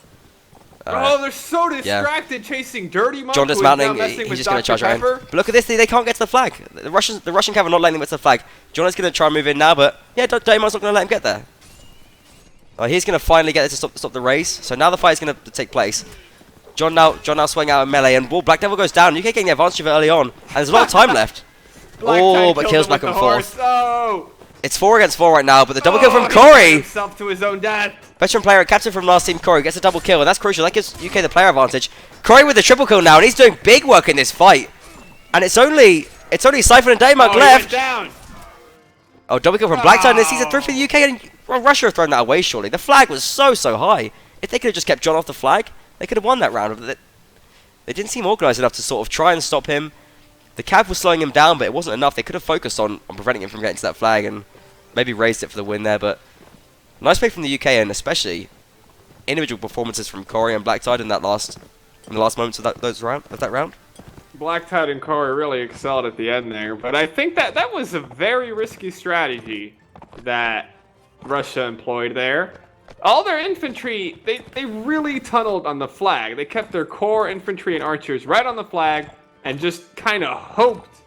Oh, they're so distracted chasing Dirty Monk. John dismounting. He's just going to charge around. But look at this. They can't get to the flag. The Russian cav are not letting them get to the flag. John is going to try and move in now, but yeah, Dirty Monk's not going to let him get there. He's going to finally get it to stop the race. So now the fight is going to take place. John now swinging out in melee, and Black Devil goes down. UK getting the advantage of it early on, and there's a lot of time left. But kills back and forth. Oh. It's 4 against 4 right now, but the double kill from Corey. Himself to his own death. Veteran player and captain from last team, Corey, gets a double kill, and that's crucial. That gives UK the player advantage. Corey with the triple kill now, and he's doing big work in this fight. And it's only Siphon and Daymunk left. Down. Oh, double kill from Black Tide, and this season 3 for the UK, and Russia have thrown that away, surely. The flag was so high. If they could have just kept John off the flag, they could have won that round. They didn't seem organised enough to sort of try and stop him. The cav was slowing him down, but it wasn't enough. They could have focused on preventing him from getting to that flag and maybe raised it for the win there. But nice play from the UK, and especially individual performances from Corey and Black Tide in the last moments of that round. Black Tide and Corey really excelled at the end there, but I think that was a very risky strategy that Russia employed there. All their infantry, they really tunneled on the flag. They kept their core infantry and archers right on the flag and just kind of hoped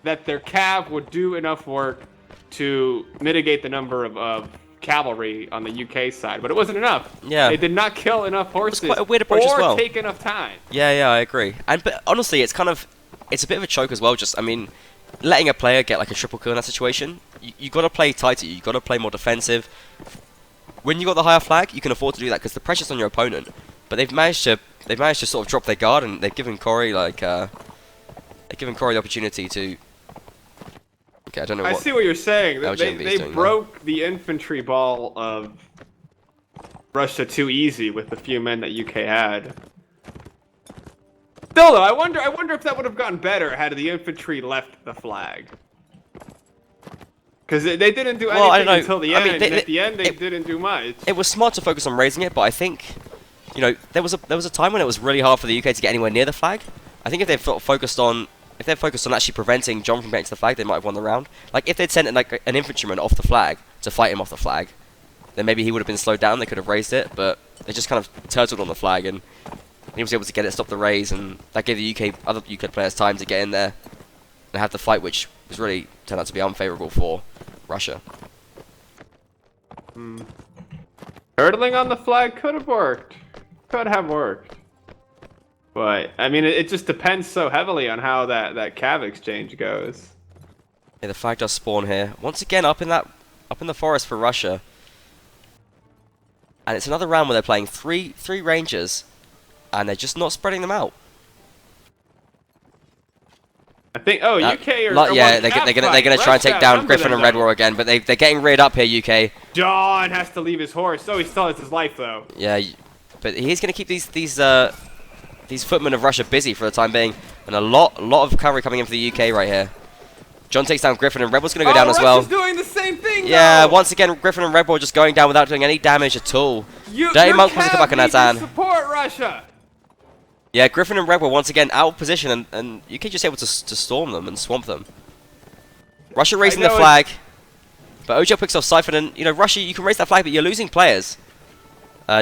that their cav would do enough work to mitigate the number of cavalry on the UK side, but it wasn't enough. Yeah. They did not kill enough horses quite a weird approach as well. or take enough time. Yeah, I agree. But honestly, it's a bit of a choke as well. Just, I mean, letting a player get like a triple kill in that situation, you got to play tighter. You got to play more defensive. When you got the higher flag, you can afford to do that because the pressure's on your opponent. But they've managed to sort of drop their guard, and they've given Corey the opportunity to. Okay, I don't know. I see what you're saying. They doing broke the infantry ball of Russia too easy with the few men that UK had. Still, though, I wonder if that would have gotten better had the infantry left the flag. Because they didn't do anything until the end. At the end, they didn't do much. It was smart to focus on raising it, but I think, there was a time when it was really hard for the UK to get anywhere near the flag. I think if they focused on actually preventing John from getting to the flag, they might have won the round. Like if they'd sent an infantryman off the flag to fight him off the flag, then maybe he would have been slowed down. They could have raised it, but they just kind of turtled on the flag, and he was able to get it, stop the raise, and that gave the other UK players time to get in there and have the fight, which was really turned out to be unfavourable for Russia. Hurdling on the flag could have worked. Could have worked. But, I mean, it just depends so heavily on how that cav exchange goes. Yeah, the flag does spawn here. Once again, up in the forest for Russia. And it's another round where they're playing three rangers, and they're just not spreading them out. I think, UK are... Yeah, they're gonna try and take down Griffin and Red War again, but they're getting reared up here, UK. John has to leave his horse. Oh, he still has his life, though. Yeah, but he's gonna keep these footmen of Russia busy for the time being, and a lot of cavalry coming in for the UK right here. John takes down Griffin, and Red War's gonna go down as well. Russia's doing the same thing, yeah, though. Once again, Griffin and Red War just going down without doing any damage at all. Dirty Monk wants to come back on Natan. Support Russia. Yeah, Griffin and Red War once again out of position, and UK just able to storm them and swamp them. Russia raising the flag, but OGL picks off Siphon, and Russia, you can raise that flag, but you're losing players.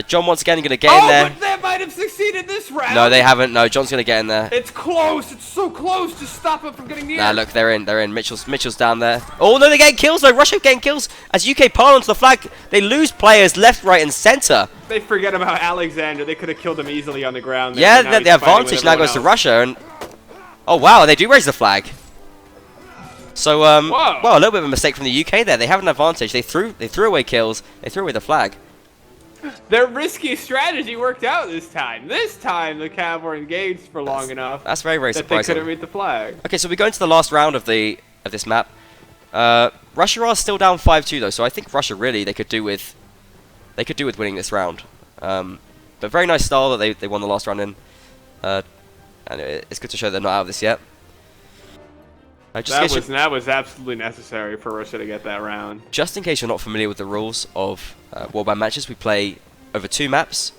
John once again going to get in there. But they might have succeeded this round. No, they haven't. No, John's going to get in there. It's close. It's so close to stop him from getting near. Nah, look, they're in. Mitchell's down there. Oh, no, they're getting kills, though. Russia getting kills. As UK pile onto the flag, they lose players left, right, and center. They forget about Alexander. They could have killed him easily on the ground. Yeah, the advantage now goes to Russia. And oh, wow, they do raise the flag. So, well, a little bit of a mistake from the UK there. They have an advantage. They threw away kills. They threw away the flag. Their risky strategy worked out this time. This time, the Cav were engaged for long enough. That's very, very surprising. That they couldn't read the flag. Okay, so we go into the last round of this map. Russia are still down 5-2 though, so I think Russia really they could do with winning this round. But very nice style that they won the last round in, and it's good to show they're not out of this yet. That was absolutely necessary for Russia to get that round. Just in case you're not familiar with the rules of Warband matches, we play over 2 maps,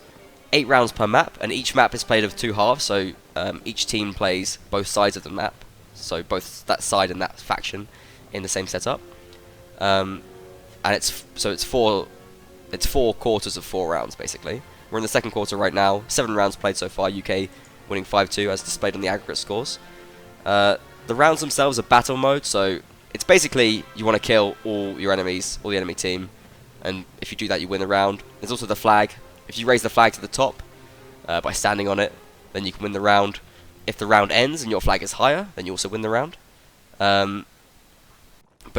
8 rounds per map, and each map is played over 2 halves, so each team plays both sides of the map, so both that side and that faction in the same setup. And it's 4 quarters of 4 rounds, basically. We're in the second quarter right now, 7 rounds played so far, UK winning 5-2 as displayed on the aggregate scores. The rounds themselves are battle mode, so it's basically you want to kill all your enemies, all the enemy team, and if you do that you win the round. There's also the flag. If you raise the flag to the top by standing on it, then you can win the round. If the round ends and your flag is higher, then you also win the round. But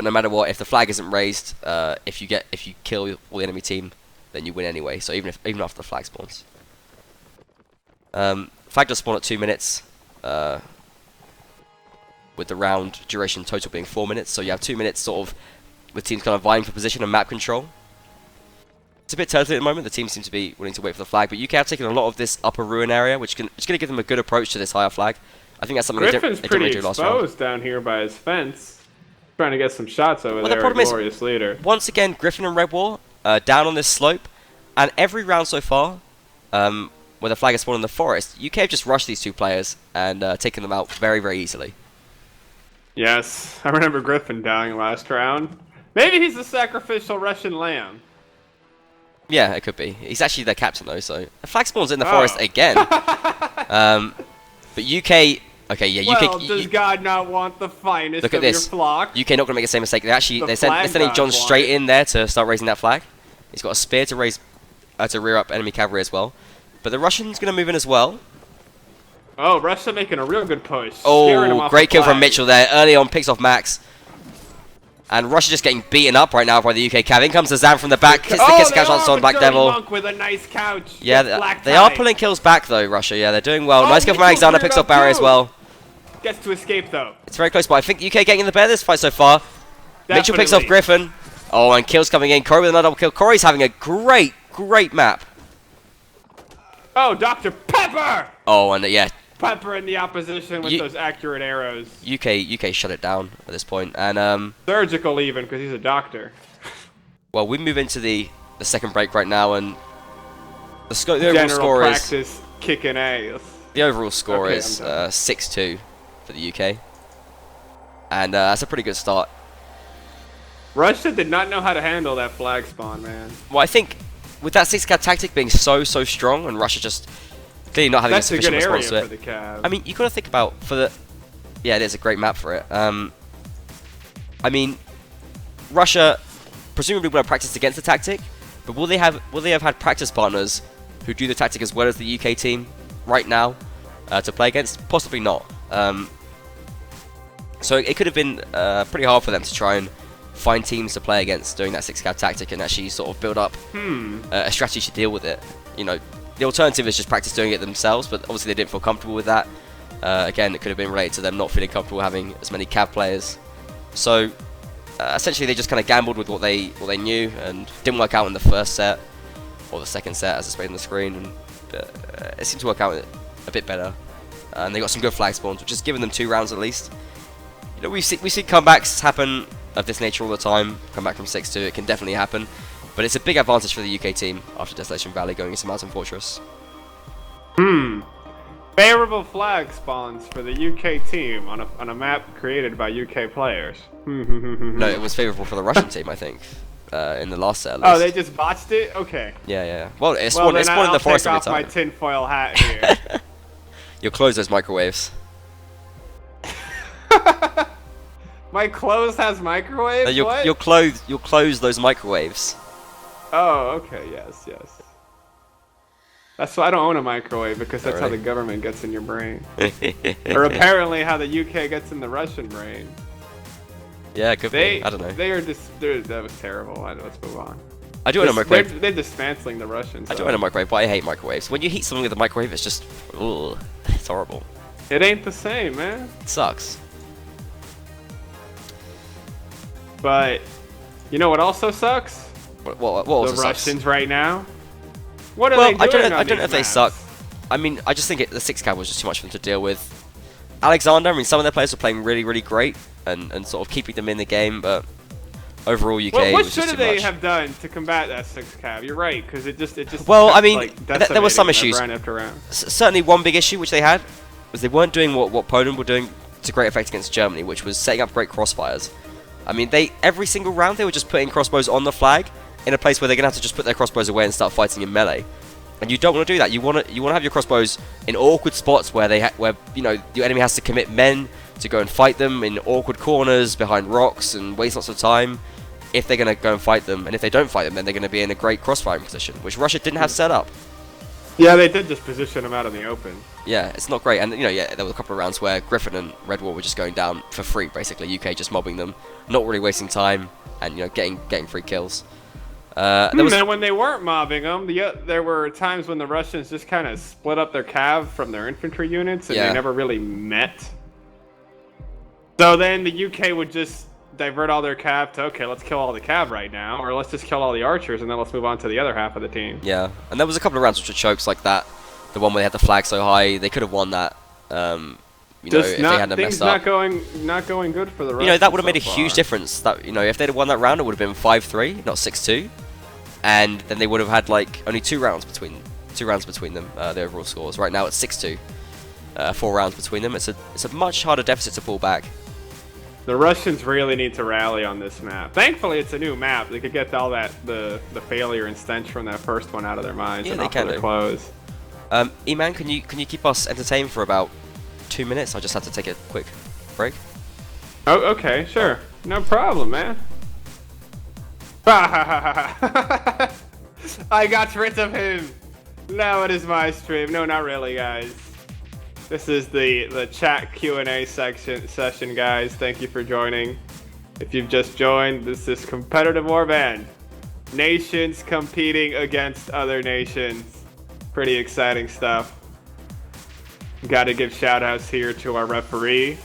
no matter what, if the flag isn't raised, if you kill all the enemy team, then you win anyway, so even after the flag spawns. Flag does spawn at 2 minutes. With the round duration total being 4 minutes, so you have 2 minutes sort of with teams kind of vying for position and map control. It's a bit turtly at the moment. The teams seem to be willing to wait for the flag, but UK have taken a lot of this upper ruin area, which is going to give them a good approach to this higher flag. I think that's something Griffin's they pretty didn't do last round. exposed down here by his fence, trying to get some shots over there. The problem glorious leader. Once again, Griffin and Red War down on this slope, and every round so far, where the flag has spawned in the forest, UK have just rushed these 2 players and taken them out very, very easily. Yes, I remember Griffin dying last round. Maybe he's the sacrificial Russian lamb. Yeah, it could be. He's actually their captain though, so the flag spawns in the forest again. But UK Okay, yeah, Well, UK. does God not want the finest Look at of this. your flock? UK not gonna make the same mistake. They're The sending flag John gods straight want it. in there to start raising that flag. He's got a spear to rear up enemy cavalry as well. But the Russian's gonna move in as well. Oh, Russia making a real good push. Scaring him Oh, off great the kill from flag. Mitchell there. Early on, picks off Max. And Russia just getting beaten up right now by the UK cav. In comes the Zam from the back. Hits the Oh, kiss they catch are on Black Dirty Devil. Monk with a nice couch. Yeah, Gets black they are tie. pulling kills back though, Russia. Yeah, they're doing well. Oh, Nice kill from Mitchell Alexander. cleared Picks up off Barry as too. well. Gets to escape though. It's very close, but I think UK getting in the bear this fight so far. Mitchell picks off Definitely. Griffin. Oh, and kills coming in. Corey with another double kill. Corey's having a great map. Oh, Dr. Pepper! Oh, and yeah, Pepper in the opposition with those accurate arrows. UK shut it down at this point. And Surgical even, because he's a doctor. well, we move into the second break right now, and the overall General score is practice kicking ass. the overall score Okay, is I'm done. 6-2 for the UK, and that's a pretty good start. Russia did not know how to handle that flag spawn, man. Well, I think with that 6-cab tactic being so strong, and Russia just clearly not having That's a a good sufficient area response to for it. the Cav. I mean, you got to think about yeah, it is a great map for it. I mean, Russia presumably will have practiced against the tactic, but will they have had practice partners who do the tactic as well as the UK team right now to play against? Possibly not. So it could have been pretty hard for them to try and find teams to play against doing that 6-cab tactic and actually sort of build up a strategy to deal with it. You know, the alternative is just practice doing it themselves, but obviously they didn't feel comfortable with that. Again, it could have been related to them not feeling comfortable having as many cav players. So essentially, they just kind of gambled with what they knew, and didn't work out in the first set or the second set, as displayed on the screen. And it seemed to work out a bit better, and they got some good flag spawns, which has given them 2 rounds at least. You know, we've seen comebacks happen of this nature all the time. Come back from 6-2, it can definitely happen, but it's a big advantage for the UK team after Desolation Valley going into Mountain Fortress. Favorable flag spawns for the UK team on a map created by UK players. No, it was favourable for the Russian team, I think, in the last set at least. Oh, they just botched it? Okay. Yeah. Well, it's Well, spawned in then the forest I'll every take off my time. tinfoil hat here. You'll close those microwaves. My clothes has microwaves? No, What? you'll close those microwaves. Oh, okay, yes. That's why I don't own a microwave, because that's how really? the government gets in your brain. Or apparently how the UK gets in the Russian brain. Yeah, it could be. I don't know. That was terrible. Let's move on. I do own a microwave. They're dismantling the Russians. I do own a microwave, but I hate microwaves. When you heat something with a microwave, it's just, ugh, it's horrible. It ain't the same, man. It sucks. But you know what also sucks? What also The sucks? Russians right now. What are Well, they doing I don't know if they suck. I mean, I just think the 6-cab was just too much for them to deal with. Alexander, I mean, some of their players were playing really great and sort of keeping them in the game, but overall UK What was should just too they much. have done to combat that 6-cab? You're right, because it just. Well, kept, I mean, like, there were some decimating issues. them round after round. Certainly one big issue which they had was they weren't doing what Poland were doing to great effect against Germany, which was setting up great crossfires. I mean, every single round they were just putting crossbows on the flag in a place where they're gonna have to just put their crossbows away and start fighting in melee. And you don't want to do that. You want to have your crossbows in awkward spots where where you know your enemy has to commit men to go and fight them in awkward corners behind rocks and waste lots of time if they're going to go and fight them. And if they don't fight them, then they're going to be in a great crossfiring position, which Russia didn't have set up. Yeah, they did just position them out in the open. Yeah, it's not great. And you know, yeah, there were a couple of rounds where Griffin and Red War were just going down for free, basically. UK just mobbing them, not really wasting time, and you know, getting free kills. Then when they weren't mobbing them, there were times when the Russians just kind of split up their cav from their infantry units, and Yeah. they never really met. So then the UK would just divert all their cav to, okay, let's kill all the cav right now, or let's just kill all the archers, and then let's move on to the other half of the team. Yeah, and there was a couple of rounds which were chokes like that. The one where they had the flag so high, they could have won that. You know, Just if they hadn't things messed up. not going good for the Russians. You know, that would have made a so huge far. difference. That, you know, if they'd have won that round, it would have been 5-3, not 6-2, and then they would have had like only two rounds between them. The overall scores. Right now it's 6-2, 4 rounds between them. It's a much harder deficit to pull back. The Russians really need to rally on this map. Thankfully, it's a new map. They could get all that the failure and stench from that first one out of their minds Yeah, and they off can of their do. clothes. E-Man, can you keep us entertained for about 2 minutes. I just had to take a quick break. Oh, okay, sure. No problem, man. I got rid of him. Now it is my stream. No, not really, guys. This is the chat Q&A session, guys. Thank you for joining. If you've just joined, this is competitive warband. Nations competing against other nations. Pretty exciting stuff. Got to give shout outs here to our referee,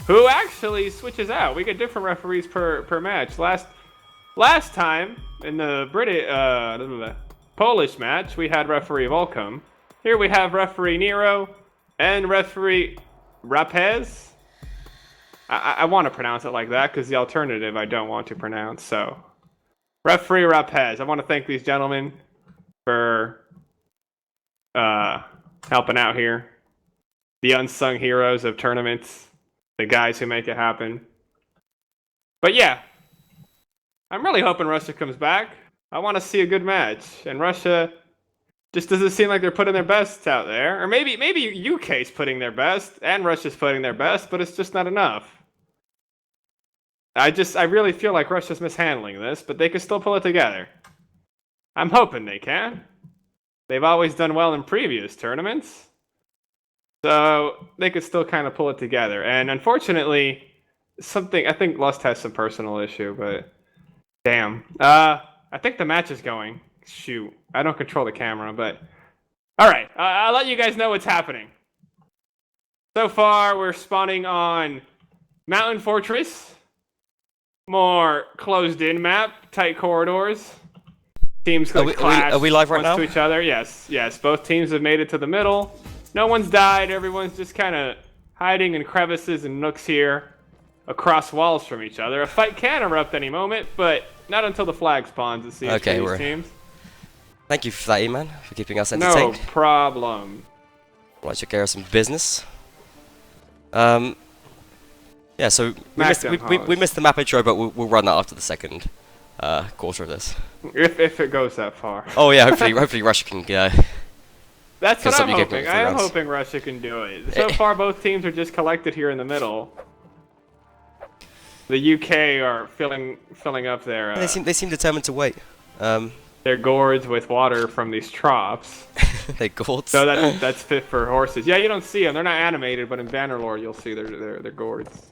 who actually switches out. We get different referees per match. Last time in the Polish match, we had referee Volcom. Here we have referee Nero and referee Rapez. I want to pronounce it like that because the alternative I don't want to pronounce. So, referee Rapez. I want to thank these gentlemen for helping out here. The unsung heroes of tournaments. The guys who make it happen. But yeah, I'm really hoping Russia comes back. I want to see a good match. And Russia just doesn't seem like they're putting their best out there. Or maybe UK's putting their best and Russia's putting their best, but it's just not enough. I really feel like Russia's mishandling this, but they could still pull it together. I'm hoping they can. They've always done well in previous tournaments. So they could still kind of pull it together. And unfortunately, I think Lust has some personal issue, but damn. I think the match is going. Shoot, I don't control the camera, but all right. I'll let you guys know what's happening. So far, we're spawning on Mountain Fortress. More closed-in map, tight corridors. Teams clash are we live right now? to each other. Yes. Both teams have made it to the middle. No one's died. Everyone's just kind of hiding in crevices and nooks here, across walls from each other. A fight can erupt any moment, but not until the flag spawns. It seems Okay, for these teams. Thank you for that, E-Man, for keeping us entertained. No problem. Well, I took care of some business. Yeah, so we missed the map intro, but we'll run that after the second quarter of this. If it goes that far. Oh yeah, hopefully Russia can. That's what I'm hoping. I am hoping Russia can do it. So far, both teams are just collected here in the middle. The UK are filling up their. They seem determined to wait. Their gourds with water from these troughs. They gourds. So that's fit for horses. Yeah, you don't see them. They're not animated, but in Bannerlord you'll see their gourds.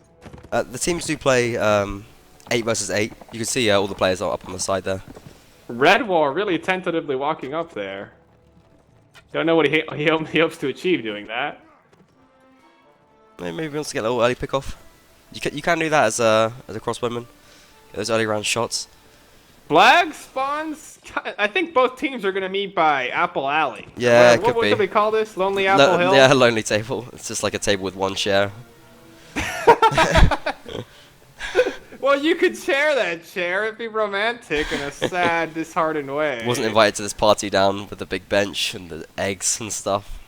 The teams do play 8 versus 8. You can see all the players are up on the side there. Red War really tentatively walking up there. Don't know what he hopes to achieve doing that. Maybe he wants to get a little early pick off. You can do that as a crossbowman. Get those early round shots. Flag spawns. I think both teams are gonna meet by Apple Alley. Yeah, what could be. do we call this? Lonely Apple Hill. Yeah, lonely table. It's just like a table with one chair. Well, you could share that chair. It'd be romantic in a sad, disheartened way. Wasn't invited to this party down with the big bench and the eggs and stuff.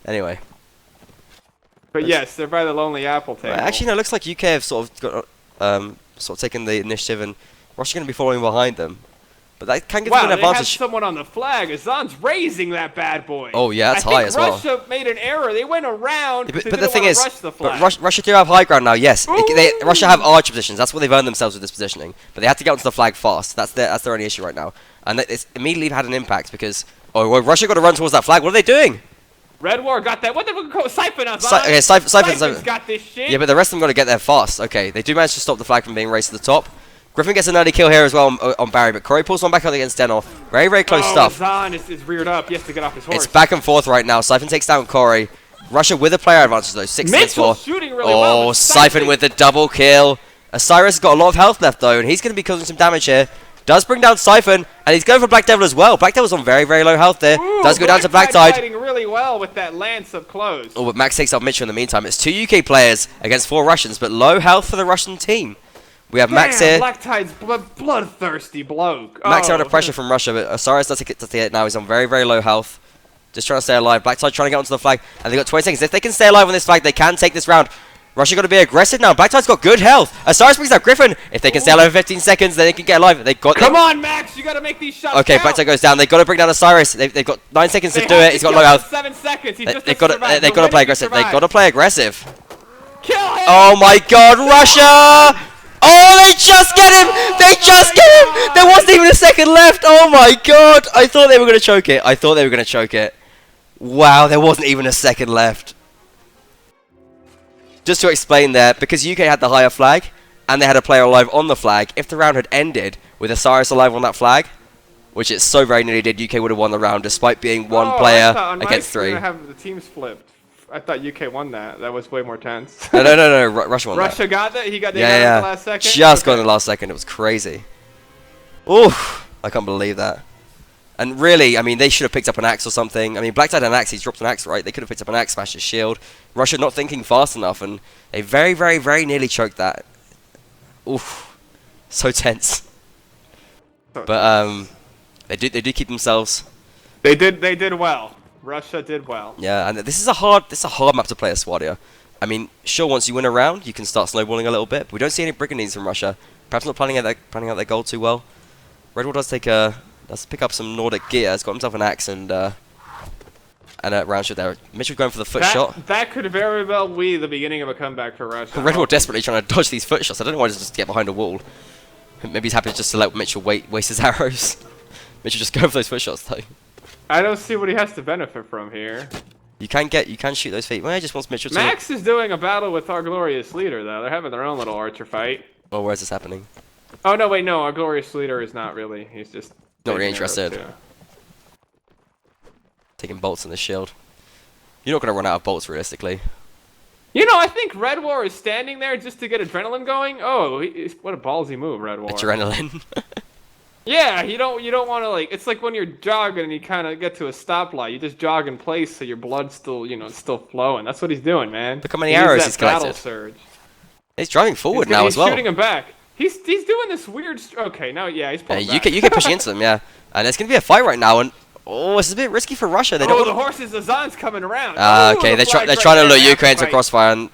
Anyway. But yes, they're by the Lonely Apple table. Actually, no. It looks like UK have sort of got taken the initiative, and Russia's going to be following behind them. But that can give them an advantage. Wow, they have someone on the flag. Azan's raising that bad boy. Oh yeah, that's high as well. Russia made an error. They went around. Yeah, but the thing is, Russia do have high ground now. Yes, Russia have archer positions. That's what they've earned themselves with this positioning. But they have to get onto the flag fast. That's their only issue right now. And it's immediately had an impact because Russia got to run towards that flag. What are they doing? Red War got that. What did we call Siphon? Okay, Siphon's got this shit. Yeah, but the rest of them got to get there fast. Okay, they do manage to stop the flag from being raced to the top. Griffin gets an early kill here as well on Barry, but Corey pulls one back out against Denov. Very, very close stuff. Azan is reared up. He has to get off his horse. It's back and forth right now. Siphon takes down Corey. Russia with a player advantage though. 6 against 4. Shooting really well. Oh, Siphon with the double kill. Osiris has got a lot of health left though, and he's going to be causing some damage here. Does bring down Siphon, and he's going for Black Devil as well. Black Devil's on very, very low health there. Does go down to Black Tide. Fighting really well with that lance up close. Oh, but Max takes out Mitchell in the meantime. It's 2 UK players against 4 Russians, but low health for the Russian team. We have Max here. Black Tide's bloodthirsty bloke. Max under pressure from Russia, but Osiris does get to the hit now. He's on very, very low health. Just trying to stay alive. Black Tide trying to get onto the flag, and they've got 20 seconds. If they can stay alive on this flag, they can take this round. Russia got to be aggressive now. Blackside's got good health. Osiris brings out Griffin. If they can stay alive for 15 seconds, then they can get alive. They got. Come on, Max! You got to make these shots. Okay, count. Blackside goes down. They've got to bring down Osiris. They've got 9 seconds to do it. He's got low health. 7 seconds. He just They've got to play aggressive. They've got to play aggressive. Kill him! Oh my God, Russia! Oh, they just get him! They just get him! There wasn't even a second left. Oh my God! I thought they were going to choke it. I thought they were going to choke it. Wow, there wasn't even a second left. Just to explain there, because UK had the higher flag, and they had a player alive on the flag, if the round had ended with Osiris alive on that flag, which it so very nearly did, UK would have won the round, despite being one player against 3. I have the teams flipped. I thought UK won that. That was way more tense. No. Russia won Russia got that? He got the in the last second? Just got in the last second. It was crazy. Oof. I can't believe that. And really, I mean, they should have picked up an axe or something. I mean, Blackside had an axe. He's dropped an axe, right? They could have picked up an axe, smashed his shield. Russia not thinking fast enough, and they very, very, very nearly choked that. Oof. So tense. But they do keep themselves. They did well. Russia did well. Yeah, and this is a hard map to play as Swadia. I mean, sure, once you win a round, you can start snowballing a little bit. But we don't see any brigandines from Russia. Perhaps not planning out their goal too well. Redwall does pick up some Nordic gear. Has got himself an axe and a round shot there. Mitchell going for the foot shot. That could very well be the beginning of a comeback for Russia. Redwall desperately trying to dodge these foot shots. I don't know why he doesn't just get behind a wall. Maybe he's happy just to let Mitchell waste his arrows. Mitchell just go for those foot shots though. I don't see what he has to benefit from here. You can shoot those feet. Well, he just wants Mitchell to. Max is doing a battle with our glorious leader though. They're having their own little archer fight. Oh, where's this happening? Oh no, wait, no. Our glorious leader is not really. He's just not really interested. Taking bolts on the shield. You're not going to run out of bolts realistically. You know, I think Red War is standing there just to get adrenaline going. Oh, what a ballsy move, Red War. Adrenaline. Yeah, you don't want to like. It's like when you're jogging and you kind of get to a stoplight. You just jog in place so your blood's still, still flowing. That's what he's doing, man. Look how many arrows he's collected. Battle surge. He's driving forward now as well. He's shooting him back. He's doing this weird. Okay, now he's pulling back. You get pushing into them, yeah. And it's gonna be a fight right now, and it's a bit risky for Russia. They don't. The horses, Azan's coming around. Okay, they're trying to lure Ukraine into crossfire, and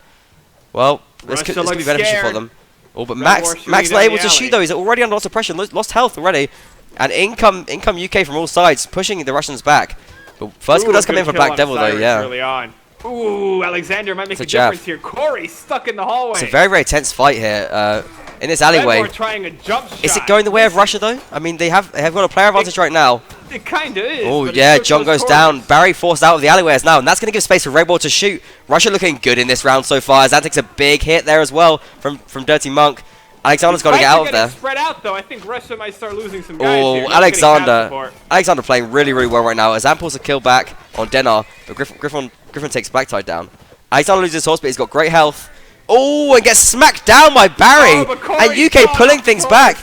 well, this could be beneficial for them. Oh, but Max not able to shoot though. He's already under lots of pressure, lost health already, and in come UK from all sides, pushing the Russians back. But first goal does come in for Black Devil though, yeah. Early on. Ooh, Alexander might make a difference here. Corey stuck in the hallway. It's a very, very tense fight here. In this alleyway. Trying a jump shot. Is it going the way of Russia though? I mean, they have got a player advantage right now. It kind of is. Oh yeah, John goes down. Barry forced out of the alleyways now, and that's going to give space for Red Ball to shoot. Russia looking good in this round so far. Azan takes a big hit there as well from Dirty Monk. Alexander's got to get out of there. Spread out though. I think Russia might start losing some guys here. Alexander playing really, really well right now. Azan pulls a kill back on Denar, but Griffin takes Black Tide down. Alexander loses his horse, but he's got great health. Oh, and gets smacked down by Barry. And UK pulling things back.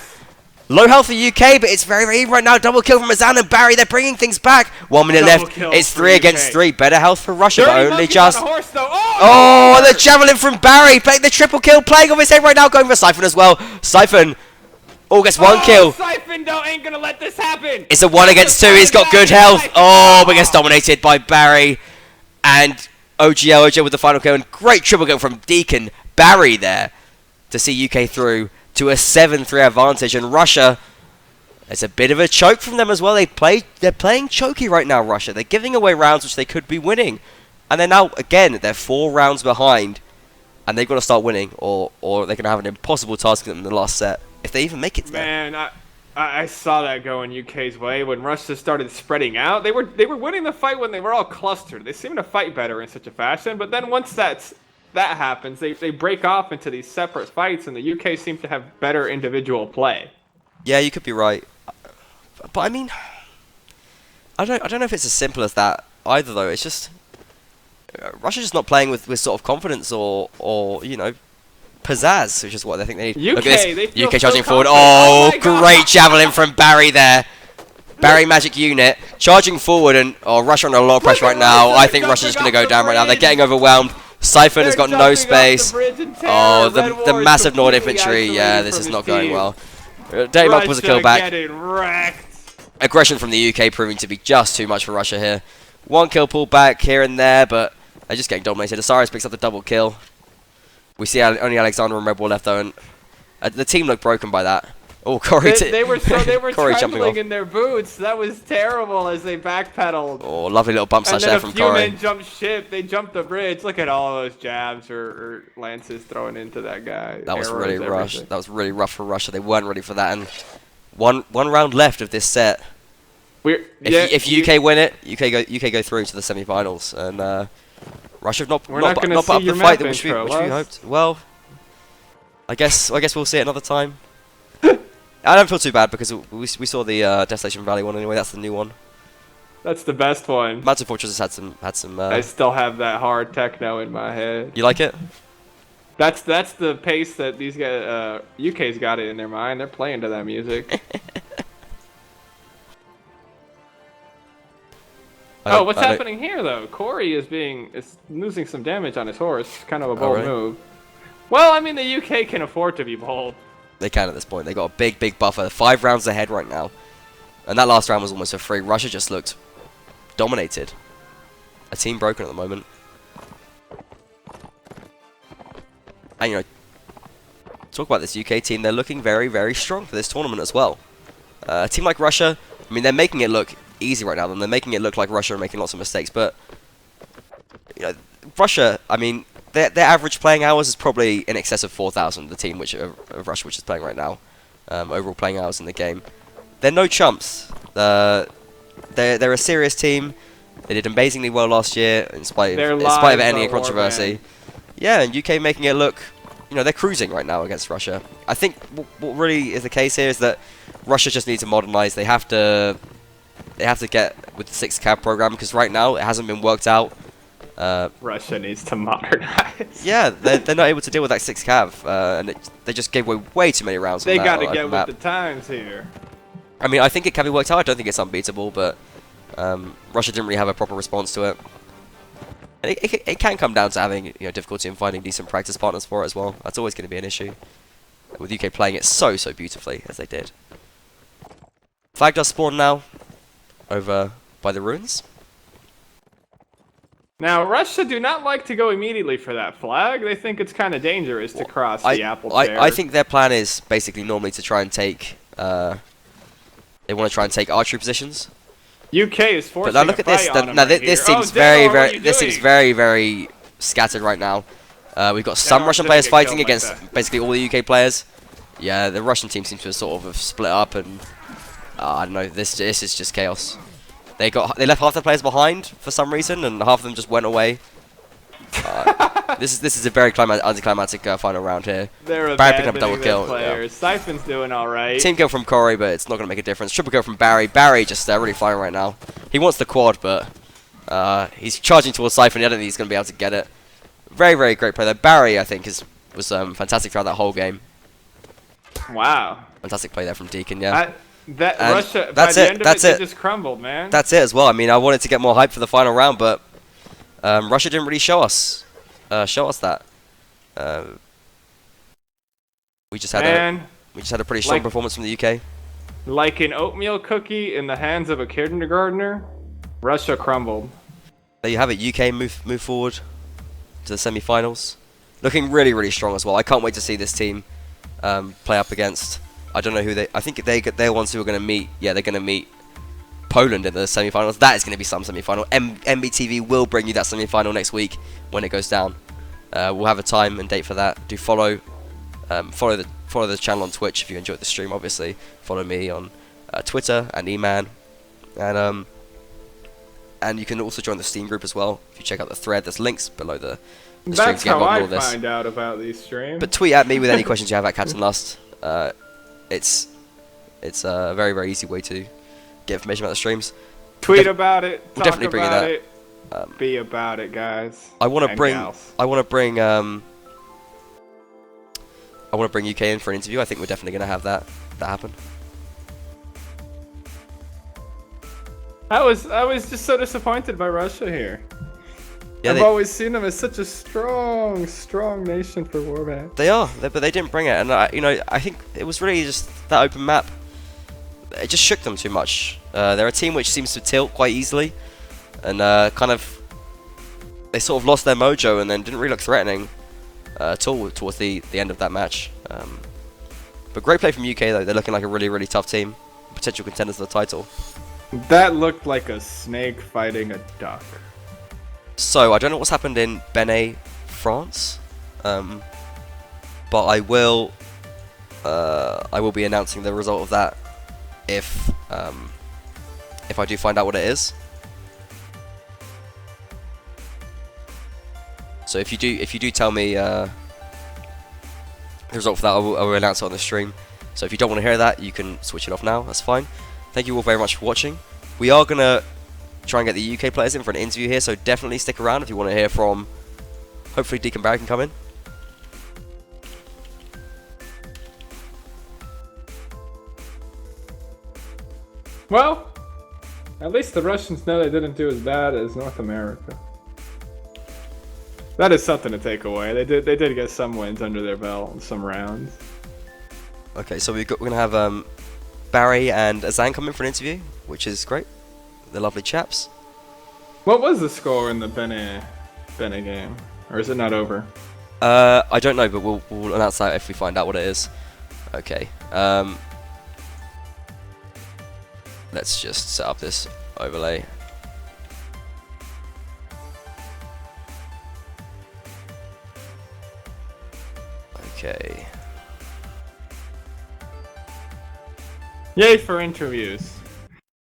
Low health for UK, but it's very, very even right now. Double kill from Azan and Barry. They're bringing things back. 1 minute left. It's 3 against 3. Better health for Russia, but only just. Oh, the javelin from Barry. Playing the triple kill. Playing off his head right now. Going for Siphon as well. Siphon. Oh, gets 1 kill. Siphon ain't going to let this happen. It's a 1 against 2. He's got good health. Oh, but gets dominated by Barry. And OG with the final kill, and great triple kill from Deacon Barry there to see UK through to a 7-3 advantage. And Russia, it's a bit of a choke from them as well. They're playing chokey right now, Russia. They're giving away rounds which they could be winning, and they're now again they're 4 rounds behind, and they've got to start winning, or they're going to have an impossible task in the last set if they even make it to there. Man, I saw that going UK's way when Russia started spreading out. They were winning the fight when they were all clustered. They seem to fight better in such a fashion, but then once that happens, they break off into these separate fights, and the UK seems to have better individual play. Yeah, you could be right, but I mean, I don't know if it's as simple as that either. Though it's just Russia's just not playing with sort of confidence or pizzazz, which is what I think they need. Look at this. UK charging forward. Oh, great javelin from Barry there. Barry Magic Unit charging forward, and Russia under a lot of pressure right now. I think Russia's just going to go down right now. They're getting overwhelmed. Siphon has got no space. Oh, the massive Nord infantry. Yeah, this is not going well. Dirty Monk was a kill back. Aggression from the UK proving to be just too much for Russia here. 1 kill pulled back here and there, but they're just getting dominated. Osiris picks up the double kill. We see only Alexander and Red Bull left though, and the team looked broken by that. Oh, Corey! They were Corey trembling in their boots. That was terrible as they backpedaled. Oh, lovely little bump slash there from Corey. And then a few men jumped ship. They jumped the bridge. Look at all those jabs or lances thrown into that guy. That was really rough. That was really rough for Russia. They weren't ready for that. And one round left of this set. If UK win it, UK go through to the semi-finals, and Russia have not put up the fight which we hoped. Well, I guess we'll see it another time. I don't feel too bad because we saw the Desolation Valley one anyway. That's the new one. That's the best one. Mountain Fortress had some. I still have that hard techno in my head. You like it? That's the pace that these guys UK's got it in their mind. They're playing to that music. Oh, what's happening here though? Corey is losing some damage on his horse. Kind of a bold move. Well, I mean the UK can afford to be bold. They can at this point. They got a big buffer. 5 rounds ahead right now, and that last round was almost for free. Russia just looked dominated. A team broken at the moment. And you know, talk about this UK team. They're looking very strong for this tournament as well. A team like Russia, I mean, they're making it look easy right now. They're making it look like Russia are making lots of mistakes, but you know, Russia, I mean, their average playing hours is probably in excess of 4,000. The team of Russia which is playing right now, overall playing hours in the game. They're no chumps. They're a serious team. They did amazingly well last year, in spite of any controversy. Yeah, and UK making it look, you know, they're cruising right now against Russia. I think what really is the case here is that Russia just needs to modernize. They have to get with the 6 cab program because right now it hasn't been worked out. Russia needs to modernize. Yeah, they're not able to deal with that 6 cav, and they just gave away way too many rounds. They got to get with the times here. I mean, I think it can be worked out. I don't think it's unbeatable, but Russia didn't really have a proper response to it. And it can come down to having difficulty in finding decent practice partners for it as well. That's always going to be an issue. With UK playing it so beautifully as they did. Flag does spawn now over by the ruins. Now, Russia do not like to go immediately for that flag. They think it's kind of dangerous to cross the apple chair. I think their plan is basically normally to try and take... they want to try and take archery positions. UK is forcing But now look at this. This seems very scattered right now. We've got some Russian players fighting against basically all the UK players. Yeah, the Russian team seems to have split up, and I don't know. This is just chaos. They left half the players behind for some reason, and half of them just went away. This is a very anticlimactic final round here. They're Barry picking up a double kill. Yeah. Siphon's doing all right. Team kill from Corey, but it's not going to make a difference. Triple kill from Barry. Barry just really flying right now. He wants the quad, but he's charging towards Siphon. I don't think he's going to be able to get it. Very great play there. Barry, I think, was fantastic throughout that whole game. Wow. Fantastic play there from Deacon, yeah. Russia, that's it. They just crumbled, man. That's it as well. I mean, I wanted to get more hype for the final round, but Russia didn't really show us that. We just had a pretty strong performance from the UK. Like an oatmeal cookie in the hands of a kindergartner, Russia crumbled. There you have it. UK move forward to the semi-finals, looking really strong as well. I can't wait to see this team play up against. I don't know who they. I think they're ones who are going to meet. Yeah, they're going to meet Poland in the semi-finals. That is going to be some semi-final. MBTV will bring you that semi-final next week when it goes down. We'll have a time and date for that. Do follow the channel on Twitch if you enjoyed the stream. Obviously, follow me on Twitter and Eman, and you can also join the Steam group as well. If you check out the thread, there's links below the stream. That's how I find out about these streams. But tweet at me with any questions you have at Captain Lust. It's a very easy way to get information about the streams. Tweet about it. We'll definitely bring that. Be about it, guys. I want to bring UK in for an interview. I think we're definitely going to have that happen. I was just so disappointed by Russia here. Yeah, I've always seen them as such a strong nation for Warbat. They are, but they didn't bring it, and I think it was really just that open map. It just shook them too much. They're a team which seems to tilt quite easily, and they sort of lost their mojo and then didn't really look threatening. at all towards the end of that match. But great play from UK though. They're looking like a really, really tough team, potential contenders for the title. That looked like a snake fighting a duck. So I don't know what's happened in Benet, France, but I will be announcing the result of that if I do find out what it is. So if you do tell me the result for that, I will announce it on the stream. So if you don't want to hear that, you can switch it off now. That's fine. Thank you all very much for watching. We are gonna try and get the UK players in for an interview here, so definitely stick around if you want to hear from. Hopefully, Deacon Barry can come in. Well, at least the Russians know they didn't do as bad as North America. That is something to take away. They did get some wins under their belt and some rounds. Okay, so we're gonna have Barry and Azan come in for an interview, which is great. They're lovely chaps. What was the score in the Benet game? Or is it not over? I don't know, but we'll announce that if we find out what it is. Okay. Let's just set up this overlay. Okay. Yay for interviews.